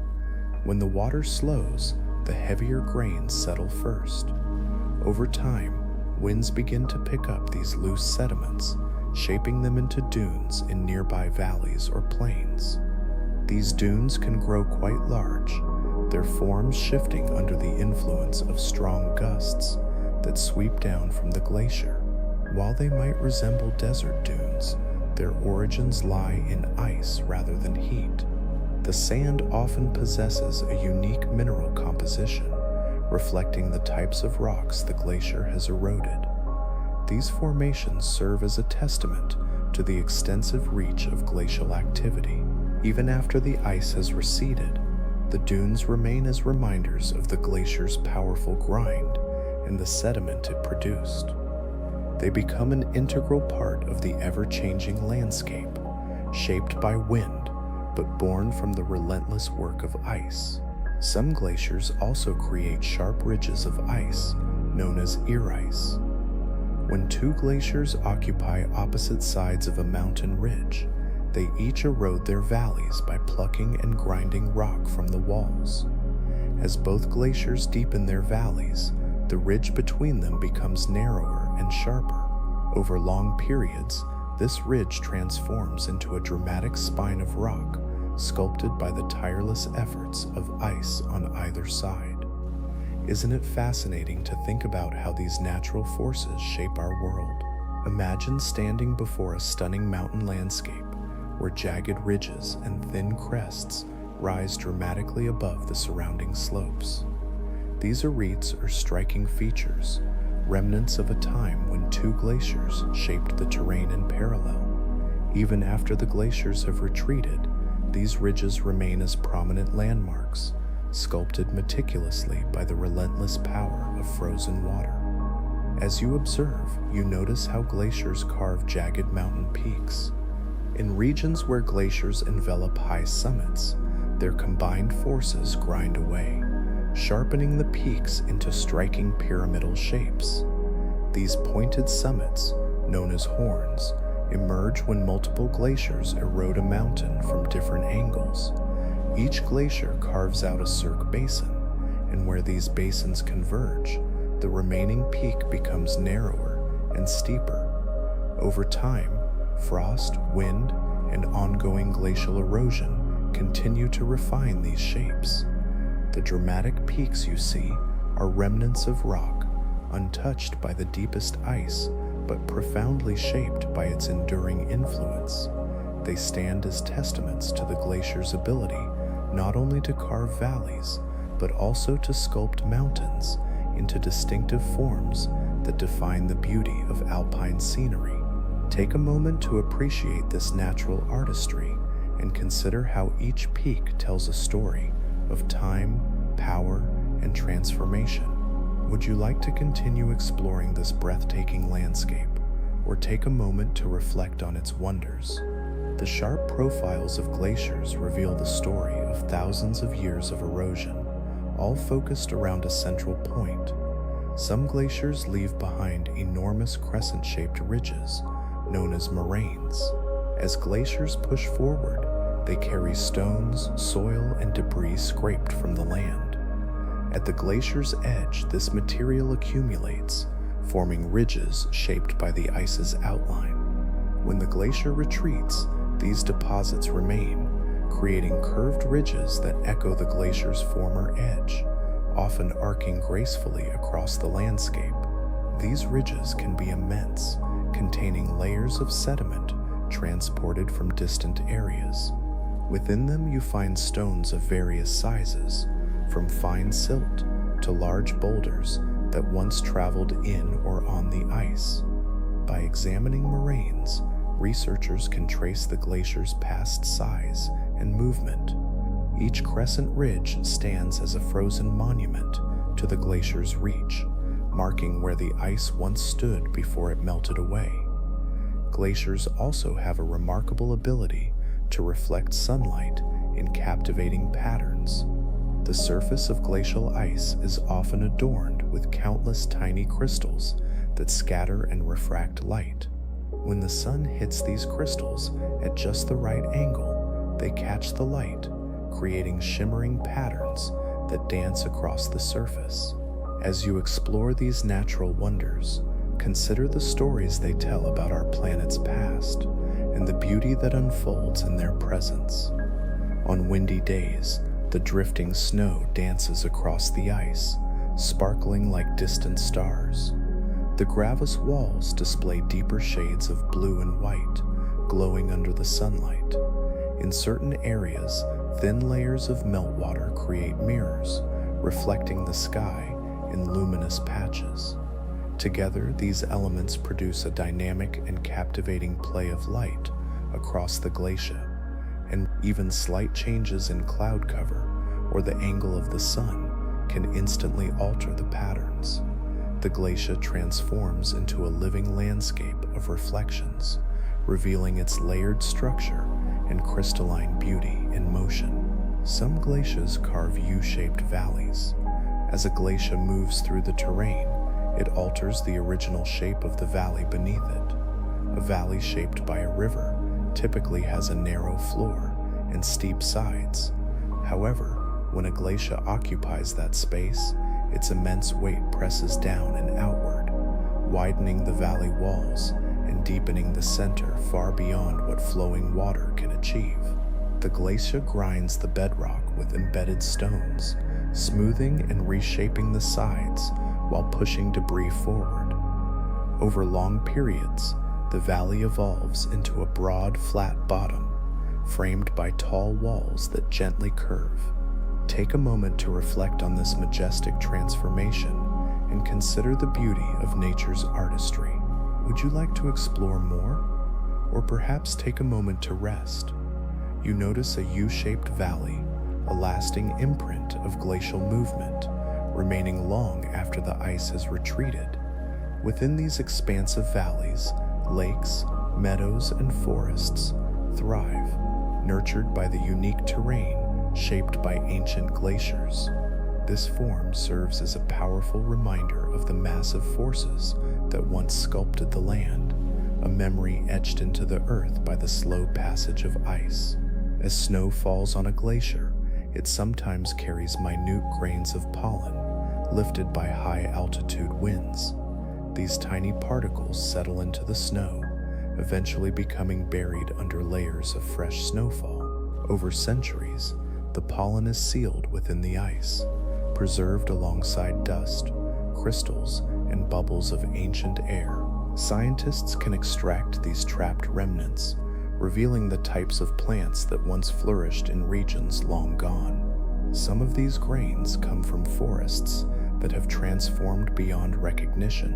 When the water slows, the heavier grains settle first. Over time, winds begin to pick up these loose sediments, shaping them into dunes in nearby valleys or plains. These dunes can grow quite large, their forms shifting under the influence of strong gusts that sweep down from the glacier. While they might resemble desert dunes, their origins lie in ice rather than heat. The sand often possesses a unique mineral composition, reflecting the types of rocks the glacier has eroded. These formations serve as a testament to the extensive reach of glacial activity. Even after the ice has receded, the dunes remain as reminders of the glacier's powerful grind and the sediment it produced. They become an integral part of the ever-changing landscape, shaped by wind, but born from the relentless work of ice. Some glaciers also create sharp ridges of ice, known as ear ice. When two glaciers occupy opposite sides of a mountain ridge, they each erode their valleys by plucking and grinding rock from the walls. As both glaciers deepen their valleys, the ridge between them becomes narrower and sharper. Over long periods, this ridge transforms into a dramatic spine of rock, sculpted by the tireless efforts of ice on either side. Isn't it fascinating to think about how these natural forces shape our world? Imagine standing before a stunning mountain landscape, where jagged ridges and thin crests rise dramatically above the surrounding slopes. These arêtes are striking features, remnants of a time when two glaciers shaped the terrain in parallel. Even after the glaciers have retreated, these ridges remain as prominent landmarks, sculpted meticulously by the relentless power of frozen water. As you observe, you notice how glaciers carve jagged mountain peaks. In regions where glaciers envelop high summits, their combined forces grind away, sharpening the peaks into striking pyramidal shapes. These pointed summits, known as horns, emerge when multiple glaciers erode a mountain from different angles. Each glacier carves out a cirque basin, and where these basins converge, the remaining peak becomes narrower and steeper. Over time, frost, wind, and ongoing glacial erosion continue to refine these shapes. The dramatic peaks you see are remnants of rock, untouched by the deepest ice, but profoundly shaped by its enduring influence. They stand as testaments to the glacier's ability not only to carve valleys, but also to sculpt mountains into distinctive forms that define the beauty of alpine scenery. Take a moment to appreciate this natural artistry and consider how each peak tells a story of time, power, and transformation. Would you like to continue exploring this breathtaking landscape, or take a moment to reflect on its wonders? The sharp profiles of glaciers reveal the story of thousands of years of erosion, all focused around a central point. Some glaciers leave behind enormous crescent-shaped ridges, known as moraines. As glaciers push forward, they carry stones, soil, and debris scraped from the land. At the glacier's edge, this material accumulates, forming ridges shaped by the ice's outline. When the glacier retreats, these deposits remain, creating curved ridges that echo the glacier's former edge, often arcing gracefully across the landscape. These ridges can be immense, containing layers of sediment transported from distant areas. Within them you find stones of various sizes, from fine silt to large boulders that once traveled in or on the ice. By examining moraines, researchers can trace the glacier's past size and movement. Each crescent ridge stands as a frozen monument to the glacier's reach, marking where the ice once stood before it melted away. Glaciers also have a remarkable ability to reflect sunlight in captivating patterns. The surface of glacial ice is often adorned with countless tiny crystals that scatter and refract light. When the sun hits these crystals at just the right angle, they catch the light, creating shimmering patterns that dance across the surface. As you explore these natural wonders, consider the stories they tell about our planet's past and the beauty that unfolds in their presence. On windy days, the drifting snow dances across the ice, sparkling like distant stars. The gravis walls display deeper shades of blue and white, glowing under the sunlight. In certain areas, thin layers of meltwater create mirrors, reflecting the sky in luminous patches. Together, these elements produce a dynamic and captivating play of light across the glacier, and even slight changes in cloud cover or the angle of the sun can instantly alter the patterns. The glacier transforms into a living landscape of reflections, revealing its layered structure and crystalline beauty in motion. Some glaciers carve U-shaped valleys. As a glacier moves through the terrain, it alters the original shape of the valley beneath it. A valley shaped by a river typically has a narrow floor and steep sides. However, when a glacier occupies that space, its immense weight presses down and outward, widening the valley walls and deepening the center far beyond what flowing water can achieve. The glacier grinds the bedrock with embedded stones, smoothing and reshaping the sides while pushing debris forward. Over long periods, the valley evolves into a broad, flat bottom, framed by tall walls that gently curve. Take a moment to reflect on this majestic transformation and consider the beauty of nature's artistry. Would you like to explore more? Or perhaps take a moment to rest? You notice a U-shaped valley, a lasting imprint of glacial movement, remaining long after the ice has retreated. Within these expansive valleys, lakes, meadows, and forests thrive, nurtured by the unique terrain shaped by ancient glaciers. This form serves as a powerful reminder of the massive forces that once sculpted the land, a memory etched into the earth by the slow passage of ice. As snow falls on a glacier, it sometimes carries minute grains of pollen, lifted by high-altitude winds. These tiny particles settle into the snow, eventually becoming buried under layers of fresh snowfall. Over centuries, the pollen is sealed within the ice, preserved alongside dust, crystals, and bubbles of ancient air. Scientists can extract these trapped remnants, revealing the types of plants that once flourished in regions long gone. Some of these grains come from forests that have transformed beyond recognition,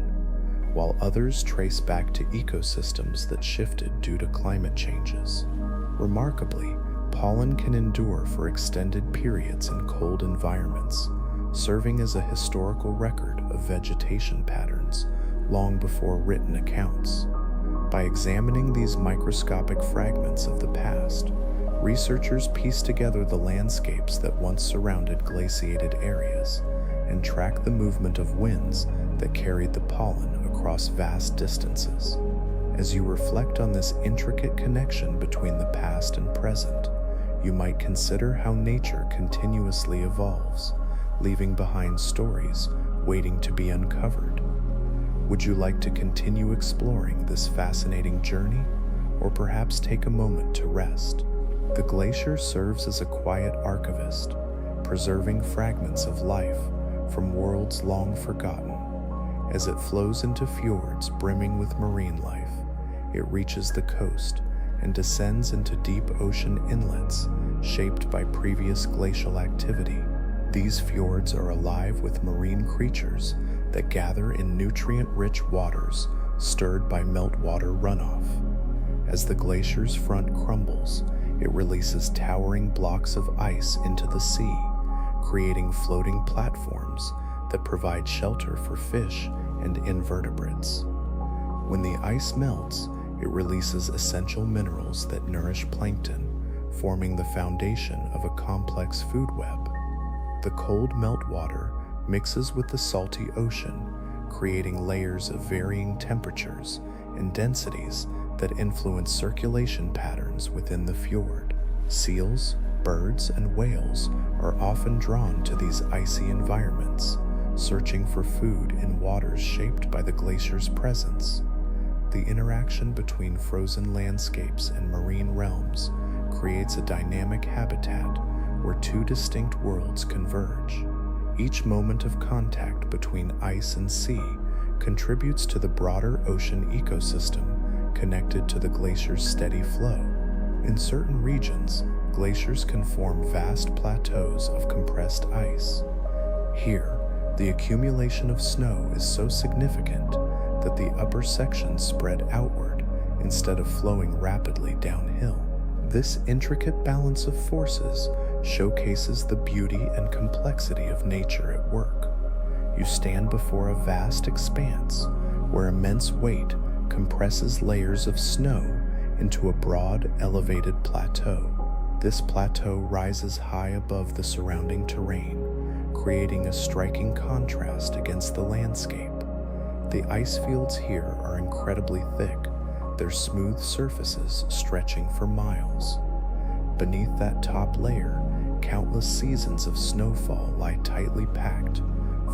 while others trace back to ecosystems that shifted due to climate changes. Remarkably, pollen can endure for extended periods in cold environments, serving as a historical record of vegetation patterns long before written accounts. By examining these microscopic fragments of the past, researchers piece together the landscapes that once surrounded glaciated areas and track the movement of winds that carried the pollen across vast distances. As you reflect on this intricate connection between the past and present, you might consider how nature continuously evolves, leaving behind stories waiting to be uncovered. Would you like to continue exploring this fascinating journey, or perhaps take a moment to rest? The glacier serves as a quiet archivist, preserving fragments of life from worlds long forgotten. As it flows into fjords brimming with marine life, it reaches the coast and descends into deep ocean inlets shaped by previous glacial activity. These fjords are alive with marine creatures that gather in nutrient-rich waters stirred by meltwater runoff. As the glacier's front crumbles, it releases towering blocks of ice into the sea, creating floating platforms that provide shelter for fish and invertebrates. When the ice melts, it releases essential minerals that nourish plankton, forming the foundation of a complex food web. The cold meltwater mixes with the salty ocean, creating layers of varying temperatures and densities that influence circulation patterns within the fjord. Seals, birds, and whales are often drawn to these icy environments, searching for food in waters shaped by the glacier's presence. The interaction between frozen landscapes and marine realms creates a dynamic habitat where two distinct worlds converge. Each moment of contact between ice and sea contributes to the broader ocean ecosystem connected to the glacier's steady flow. In certain regions, glaciers can form vast plateaus of compressed ice. Here, the accumulation of snow is so significant that the upper sections spread outward instead of flowing rapidly downhill. This intricate balance of forces showcases the beauty and complexity of nature at work. You stand before a vast expanse where immense weight compresses layers of snow into a broad, elevated plateau. This plateau rises high above the surrounding terrain, creating a striking contrast against the landscape. The ice fields here are incredibly thick, their smooth surfaces stretching for miles. Beneath that top layer, countless seasons of snowfall lie tightly packed,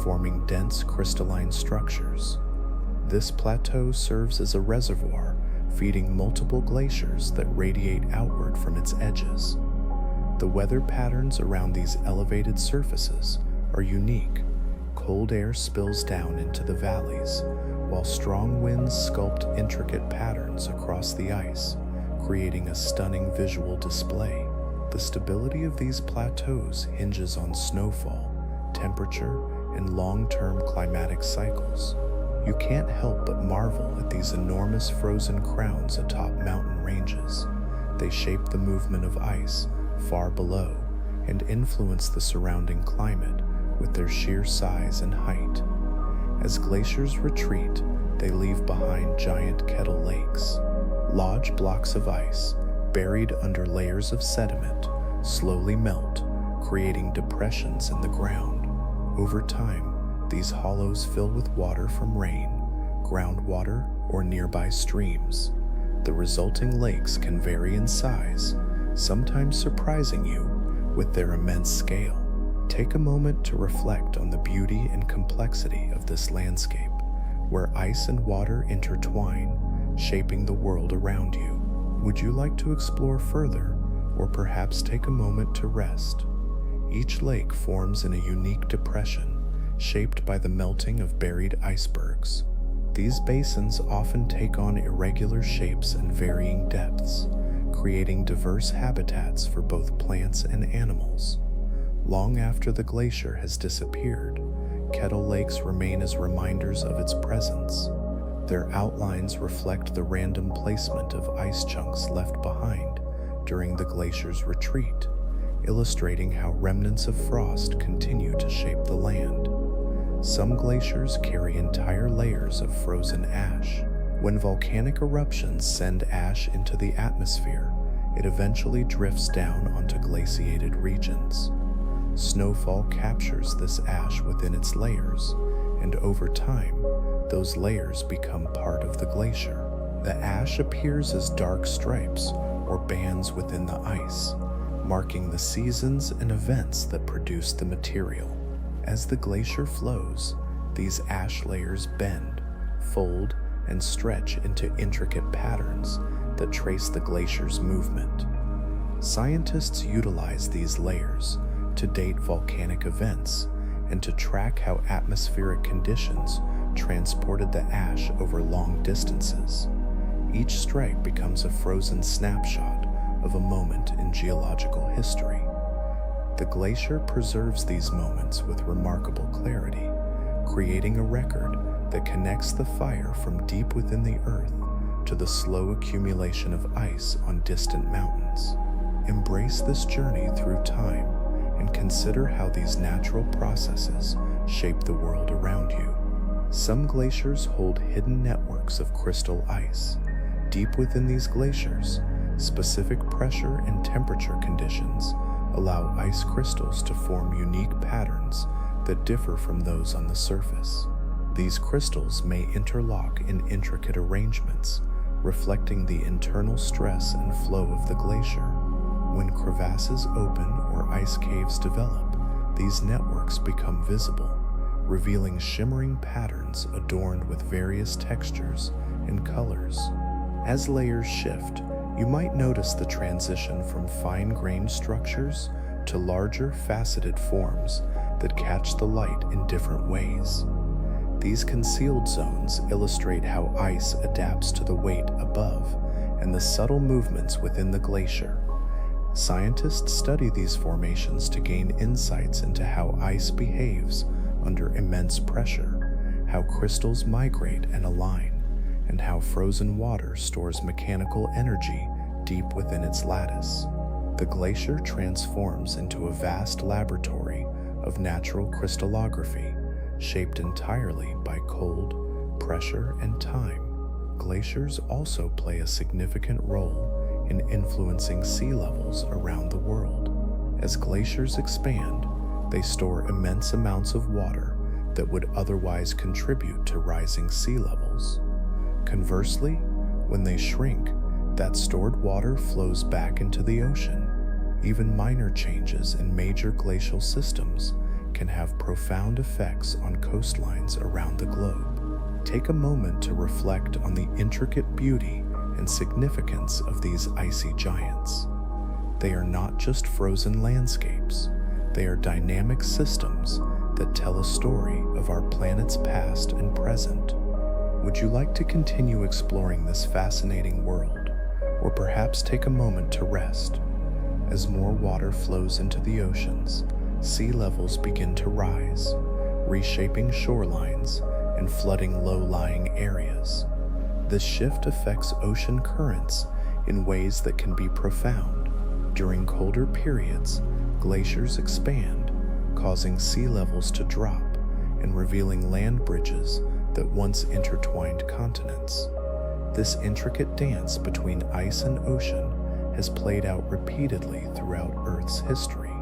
forming dense crystalline structures. This plateau serves as a reservoir, feeding multiple glaciers that radiate outward from its edges. The weather patterns around these elevated surfaces are unique. Cold air spills down into the valleys, while strong winds sculpt intricate patterns across the ice, creating a stunning visual display. The stability of these plateaus hinges on snowfall, temperature, and long-term climatic cycles. You can't help but marvel at these enormous frozen crowns atop mountain ranges. They shape the movement of ice far below and influence the surrounding climate with their sheer size and height. As glaciers retreat, they leave behind giant kettle lakes. Large blocks of ice, buried under layers of sediment, slowly melt, creating depressions in the ground. Over time, these hollows fill with water from rain, groundwater, or nearby streams. The resulting lakes can vary in size, sometimes surprising you with their immense scale. Take a moment to reflect on the beauty and complexity of this landscape, where ice and water intertwine, shaping the world around you. Would you like to explore further, or perhaps take a moment to rest? Each lake forms in a unique depression, shaped by the melting of buried icebergs. These basins often take on irregular shapes and varying depths, creating diverse habitats for both plants and animals. Long after the glacier has disappeared, kettle lakes remain as reminders of its presence. Their outlines reflect the random placement of ice chunks left behind during the glacier's retreat, illustrating how remnants of frost continue to shape the land. Some glaciers carry entire layers of frozen ash. When volcanic eruptions send ash into the atmosphere, it eventually drifts down onto glaciated regions. Snowfall captures this ash within its layers, and over time, those layers become part of the glacier. The ash appears as dark stripes or bands within the ice, marking the seasons and events that produce the material. As the glacier flows, these ash layers bend, fold, and stretch into intricate patterns that trace the glacier's movement. Scientists utilize these layers to date volcanic events and to track how atmospheric conditions transported the ash over long distances. Each stripe becomes a frozen snapshot of a moment in geological history. The glacier preserves these moments with remarkable clarity, creating a record that connects the fire from deep within the earth to the slow accumulation of ice on distant mountains. Embrace this journey through time and consider how these natural processes shape the world around you. Some glaciers hold hidden networks of crystal ice. Deep within these glaciers, specific pressure and temperature conditions allow ice crystals to form unique patterns that differ from those on the surface. These crystals may interlock in intricate arrangements, reflecting the internal stress and flow of the glacier. When crevasses open or ice caves develop, these networks become visible, revealing shimmering patterns adorned with various textures and colors. As layers shift, you might notice the transition from fine-grained structures to larger, faceted forms that catch the light in different ways. These concealed zones illustrate how ice adapts to the weight above and the subtle movements within the glacier. Scientists study these formations to gain insights into how ice behaves under immense pressure, how crystals migrate and align, and how frozen water stores mechanical energy deep within its lattice. The glacier transforms into a vast laboratory of natural crystallography, shaped entirely by cold, pressure, and time. Glaciers also play a significant role in influencing sea levels around the world. As glaciers expand, they store immense amounts of water that would otherwise contribute to rising sea levels. Conversely, when they shrink, that stored water flows back into the ocean. Even minor changes in major glacial systems can have profound effects on coastlines around the globe. Take a moment to reflect on the intricate beauty and significance of these icy giants. They are not just frozen landscapes, they are dynamic systems that tell a story of our planet's past and present. Would you like to continue exploring this fascinating world, or perhaps take a moment to rest. As more water flows into the oceans, sea levels begin to rise, reshaping shorelines and flooding low-lying areas. This shift affects ocean currents in ways that can be profound. During colder periods, glaciers expand, causing sea levels to drop and revealing land bridges that once intertwined continents. This intricate dance between ice and ocean has played out repeatedly throughout Earth's history,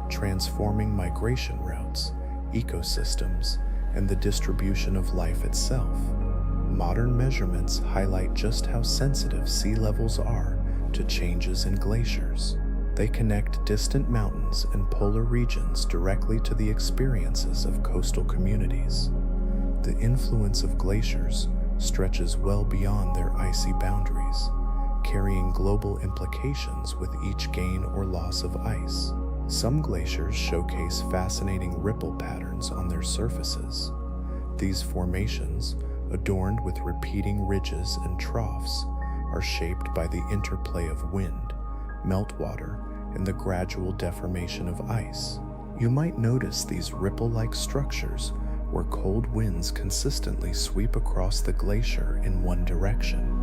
transforming migration routes, ecosystems, and the distribution of life itself. Modern measurements highlight just how sensitive sea levels are to changes in glaciers. They connect distant mountains and polar regions directly to the experiences of coastal communities. The influence of glaciers stretches well beyond their icy boundaries, carrying global implications with each gain or loss of ice. Some glaciers showcase fascinating ripple patterns on their surfaces. These formations, adorned with repeating ridges and troughs, are shaped by the interplay of wind, meltwater, and the gradual deformation of ice. You might notice these ripple-like structures where cold winds consistently sweep across the glacier in one direction.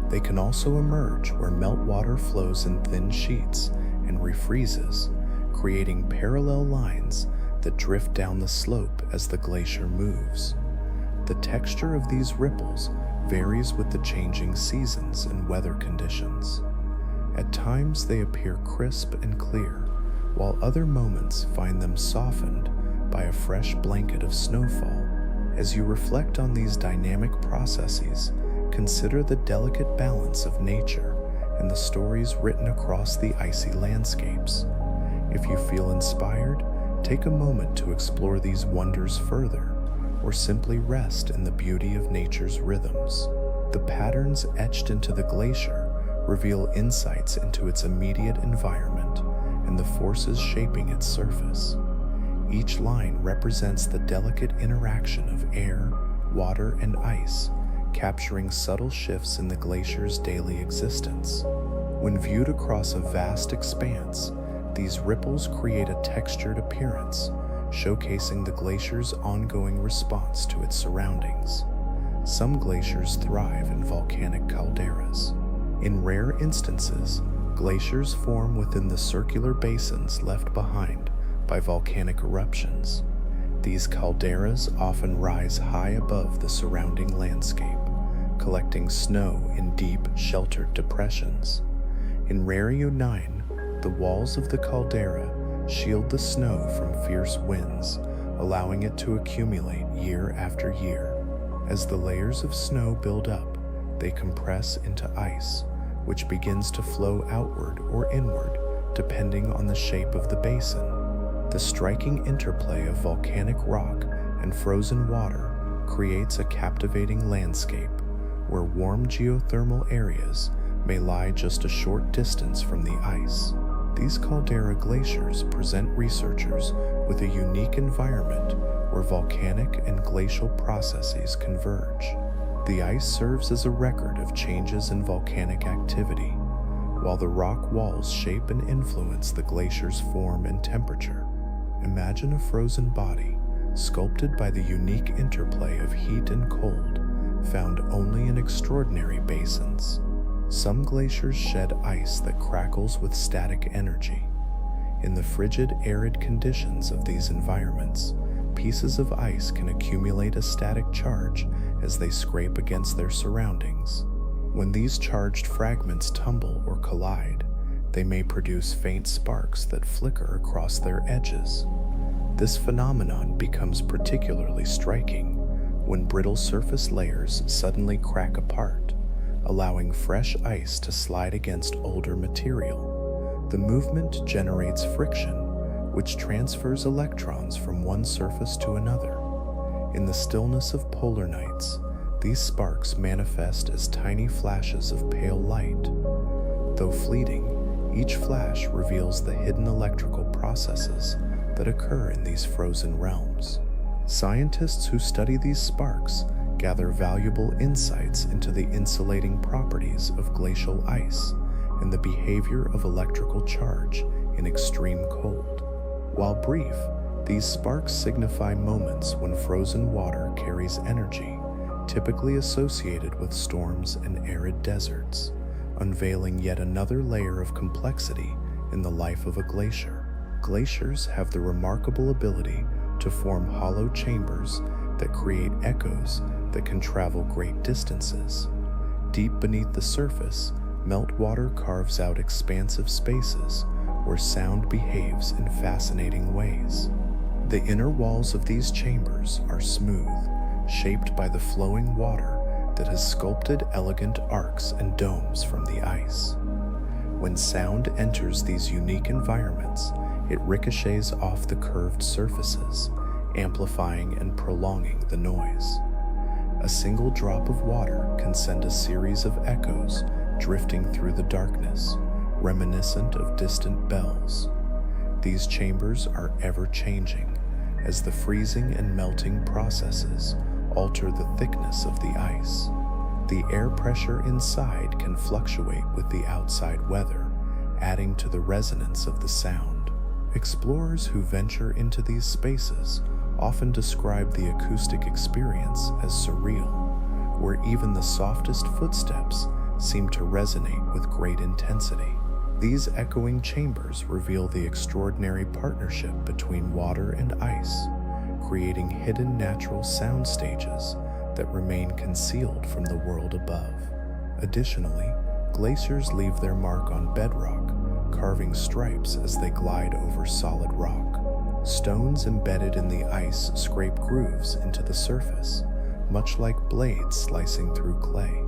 They can also emerge where meltwater flows in thin sheets and refreezes, creating parallel lines that drift down the slope as the glacier moves. The texture of these ripples varies with the changing seasons and weather conditions. At times they appear crisp and clear, while other moments find them softened by a fresh blanket of snowfall. As you reflect on these dynamic processes, consider the delicate balance of nature and the stories written across the icy landscapes. If you feel inspired, take a moment to explore these wonders further, or simply rest in the beauty of nature's rhythms. The patterns etched into the glacier reveal insights into its immediate environment and the forces shaping its surface. Each line represents the delicate interaction of air, water, and ice, capturing subtle shifts in the glacier's daily existence. When viewed across a vast expanse, these ripples create a textured appearance, showcasing the glacier's ongoing response to its surroundings. Some glaciers thrive in volcanic calderas. In rare instances, glaciers form within the circular basins left behind by volcanic eruptions. These calderas often rise high above the surrounding landscape, collecting snow in deep, sheltered depressions. In Rareo 9, the walls of the caldera shield the snow from fierce winds, allowing it to accumulate year after year. As the layers of snow build up, they compress into ice, which begins to flow outward or inward, depending on the shape of the basin. The striking interplay of volcanic rock and frozen water creates a captivating landscape, where warm geothermal areas may lie just a short distance from the ice. These caldera glaciers present researchers with a unique environment where volcanic and glacial processes converge. The ice serves as a record of changes in volcanic activity, while the rock walls shape and influence the glacier's form and temperature. Imagine a frozen body, sculpted by the unique interplay of heat and cold, found only in extraordinary basins. Some glaciers shed ice that crackles with static energy. In the frigid, arid conditions of these environments, pieces of ice can accumulate a static charge as they scrape against their surroundings. When these charged fragments tumble or collide, they may produce faint sparks that flicker across their edges. This phenomenon becomes particularly striking when brittle surface layers suddenly crack apart, allowing fresh ice to slide against older material. The movement generates friction, which transfers electrons from one surface to another. In the stillness of polar nights, these sparks manifest as tiny flashes of pale light. Though fleeting, each flash reveals the hidden electrical processes that occur in these frozen realms. Scientists who study these sparks gather valuable insights into the insulating properties of glacial ice and the behavior of electrical charge in extreme cold. While brief, these sparks signify moments when frozen water carries energy, typically associated with storms and arid deserts, unveiling yet another layer of complexity in the life of a glacier. Glaciers have the remarkable ability to form hollow chambers that create echoes that can travel great distances. Deep beneath the surface, meltwater carves out expansive spaces where sound behaves in fascinating ways. The inner walls of these chambers are smooth, shaped by the flowing water that has sculpted elegant arcs and domes from the ice. When sound enters these unique environments, it ricochets off the curved surfaces, amplifying and prolonging the noise. A single drop of water can send a series of echoes drifting through the darkness, reminiscent of distant bells. These chambers are ever-changing, as the freezing and melting processes alter the thickness of the ice. The air pressure inside can fluctuate with the outside weather, adding to the resonance of the sound. Explorers who venture into these spaces often describe the acoustic experience as surreal, where even the softest footsteps seem to resonate with great intensity. These echoing chambers reveal the extraordinary partnership between water and ice, creating hidden natural sound stages that remain concealed from the world above. Additionally, glaciers leave their mark on bedrock, carving stripes as they glide over solid rock. Stones embedded in the ice scrape grooves into the surface, much like blades slicing through clay.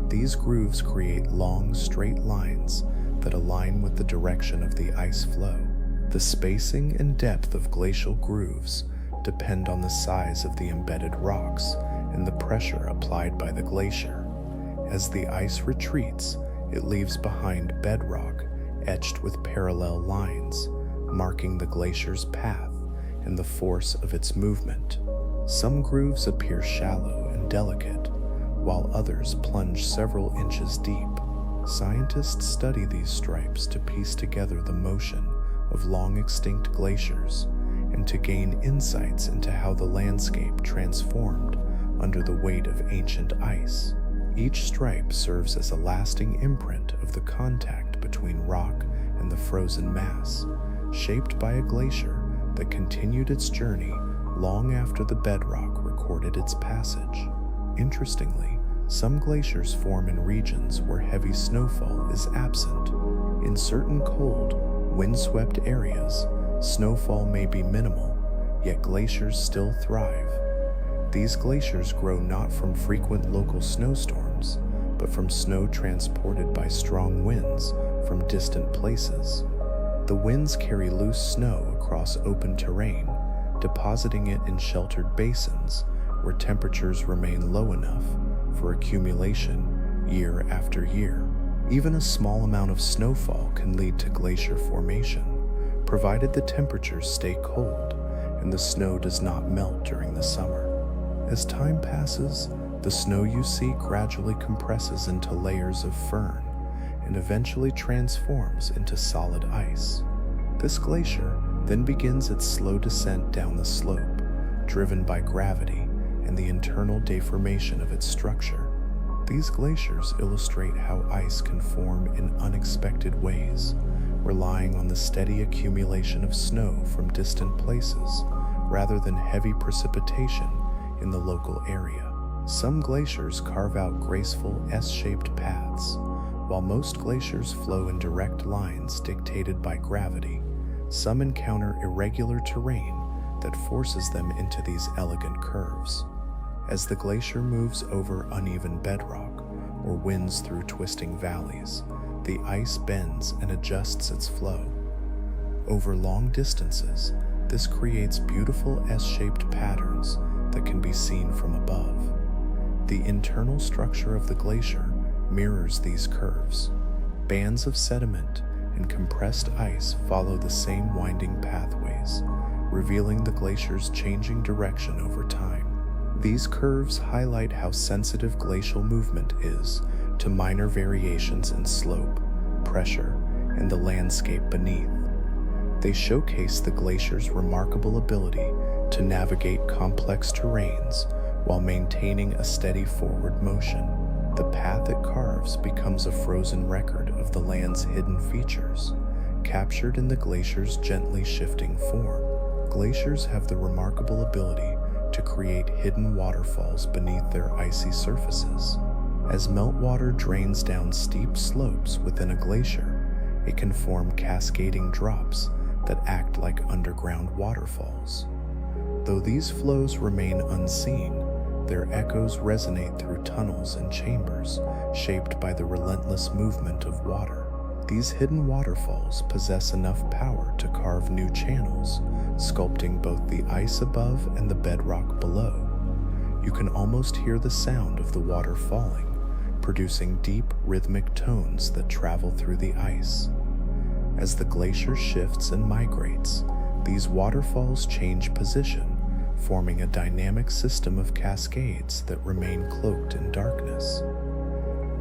These grooves create long, straight lines that align with the direction of the ice flow. The spacing and depth of glacial grooves depend on the size of the embedded rocks and the pressure applied by the glacier. As the ice retreats, it leaves behind bedrock etched with parallel lines, marking the glacier's path and the force of its movement. Some grooves appear shallow and delicate, while others plunge several inches deep. Scientists study these stripes to piece together the motion of long-extinct glaciers and to gain insights into how the landscape transformed under the weight of ancient ice. Each stripe serves as a lasting imprint of the contact between rock and the frozen mass, shaped by a glacier that continued its journey long after the bedrock recorded its passage. Interestingly, some glaciers form in regions where heavy snowfall is absent. In certain cold, windswept areas, snowfall may be minimal, yet glaciers still thrive. These glaciers grow not from frequent local snowstorms, but from snow transported by strong winds from distant places. The winds carry loose snow across open terrain, depositing it in sheltered basins where temperatures remain low enough for accumulation year after year. Even a small amount of snowfall can lead to glacier formation, provided the temperatures stay cold and the snow does not melt during the summer. As time passes, the snow you see gradually compresses into layers of firn and eventually transforms into solid ice. This glacier then begins its slow descent down the slope, driven by gravity and the internal deformation of its structure. These glaciers illustrate how ice can form in unexpected ways, relying on the steady accumulation of snow from distant places rather than heavy precipitation in the local area. Some glaciers carve out graceful S-shaped paths, while most glaciers flow in direct lines dictated by gravity. Some encounter irregular terrain that forces them into these elegant curves. As the glacier moves over uneven bedrock or winds through twisting valleys, the ice bends and adjusts its flow. Over long distances, this creates beautiful S-shaped patterns that can be seen from above. The internal structure of the glacier mirrors these curves. Bands of sediment and compressed ice follow the same winding pathways, revealing the glacier's changing direction over time. These curves highlight how sensitive glacial movement is to minor variations in slope, pressure, and the landscape beneath. They showcase the glacier's remarkable ability to navigate complex terrains while maintaining a steady forward motion. The path it carves becomes a frozen record of the land's hidden features, captured in the glacier's gently shifting form. Glaciers have the remarkable ability to create hidden waterfalls beneath their icy surfaces. As meltwater drains down steep slopes within a glacier, it can form cascading drops that act like underground waterfalls. Though these flows remain unseen, their echoes resonate through tunnels and chambers shaped by the relentless movement of water. These hidden waterfalls possess enough power to carve new channels, sculpting both the ice above and the bedrock below. You can almost hear the sound of the water falling, producing deep, rhythmic tones that travel through the ice. As the glacier shifts and migrates, these waterfalls change position, forming a dynamic system of cascades that remain cloaked in darkness.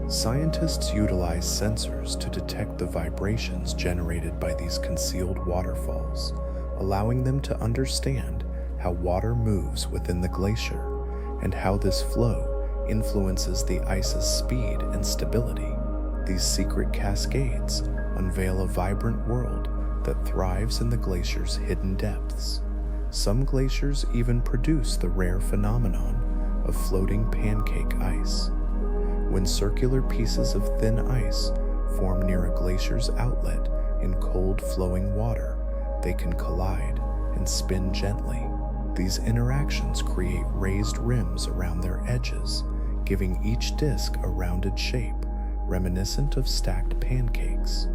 Scientists utilize sensors to detect the vibrations generated by these concealed waterfalls, allowing them to understand how water moves within the glacier and how this flow influences the ice's speed and stability. These secret cascades unveil a vibrant world that thrives in the glacier's hidden depths. Some glaciers even produce the rare phenomenon of floating pancake ice. When circular pieces of thin ice form near a glacier's outlet in cold flowing water, they can collide and spin gently. These interactions create raised rims around their edges, giving each disc a rounded shape, reminiscent of stacked pancakes.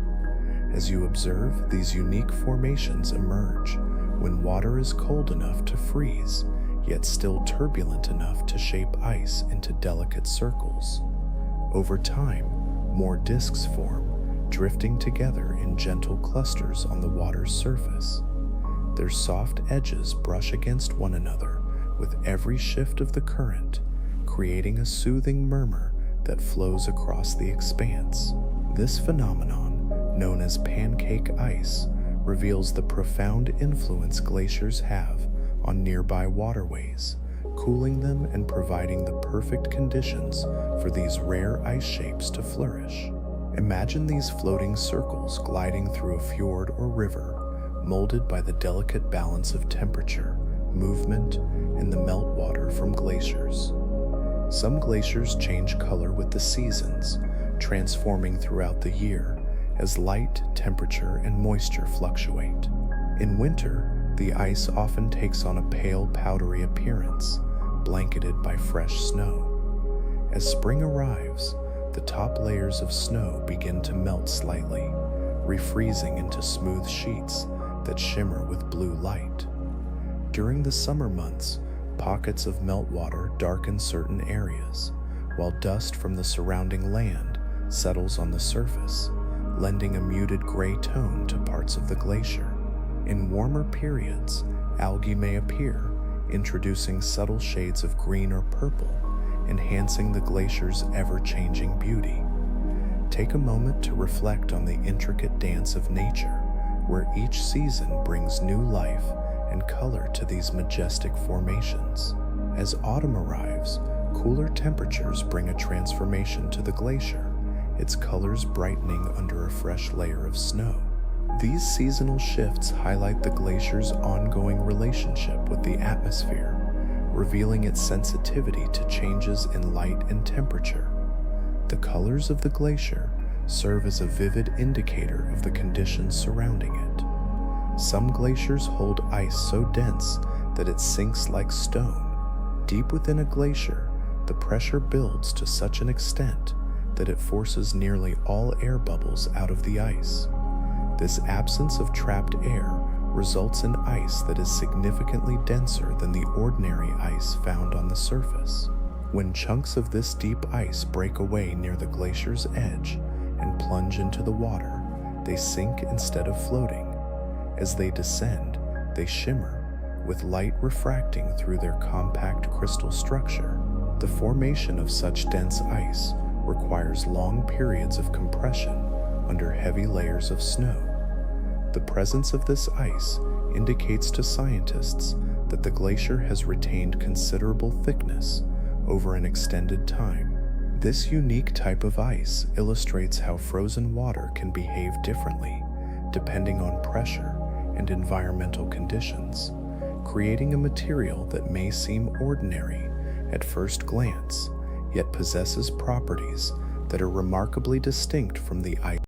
As you observe, these unique formations emerge when water is cold enough to freeze, yet still turbulent enough to shape ice into delicate circles. Over time, more discs form, drifting together in gentle clusters on the water's surface. Their soft edges brush against one another with every shift of the current, creating a soothing murmur that flows across the expanse. This phenomenon, known as pancake ice, reveals the profound influence glaciers have on nearby waterways, cooling them and providing the perfect conditions for these rare ice shapes to flourish. Imagine these floating circles gliding through a fjord or river, molded by the delicate balance of temperature, movement, and the meltwater from glaciers. Some glaciers change color with the seasons, transforming throughout the year as light, temperature, and moisture fluctuate. In winter, the ice often takes on a pale, powdery appearance, blanketed by fresh snow. As spring arrives, the top layers of snow begin to melt slightly, refreezing into smooth sheets that shimmer with blue light. During the summer months, pockets of meltwater darken certain areas, while dust from the surrounding land settles on the surface, lending a muted gray tone to parts of the glacier. In warmer periods, algae may appear, introducing subtle shades of green or purple, enhancing the glacier's ever-changing beauty. Take a moment to reflect on the intricate dance of nature, where each season brings new life and color to these majestic formations. As autumn arrives, cooler temperatures bring a transformation to the glacier, its colors brightening under a fresh layer of snow. These seasonal shifts highlight the glacier's ongoing relationship with the atmosphere, revealing its sensitivity to changes in light and temperature. The colors of the glacier serve as a vivid indicator of the conditions surrounding it. Some glaciers hold ice so dense that it sinks like stone. Deep within a glacier, the pressure builds to such an extent that it forces nearly all air bubbles out of the ice. This absence of trapped air results in ice that is significantly denser than the ordinary ice found on the surface. When chunks of this deep ice break away near the glacier's edge and plunge into the water, they sink instead of floating. As they descend, they shimmer, with light refracting through their compact crystal structure. The formation of such dense ice requires long periods of compression under heavy layers of snow. The presence of this ice indicates to scientists that the glacier has retained considerable thickness over an extended time. This unique type of ice illustrates how frozen water can behave differently depending on pressure and environmental conditions, creating a material that may seem ordinary at first glance, yet possesses properties that are remarkably distinct from the ice.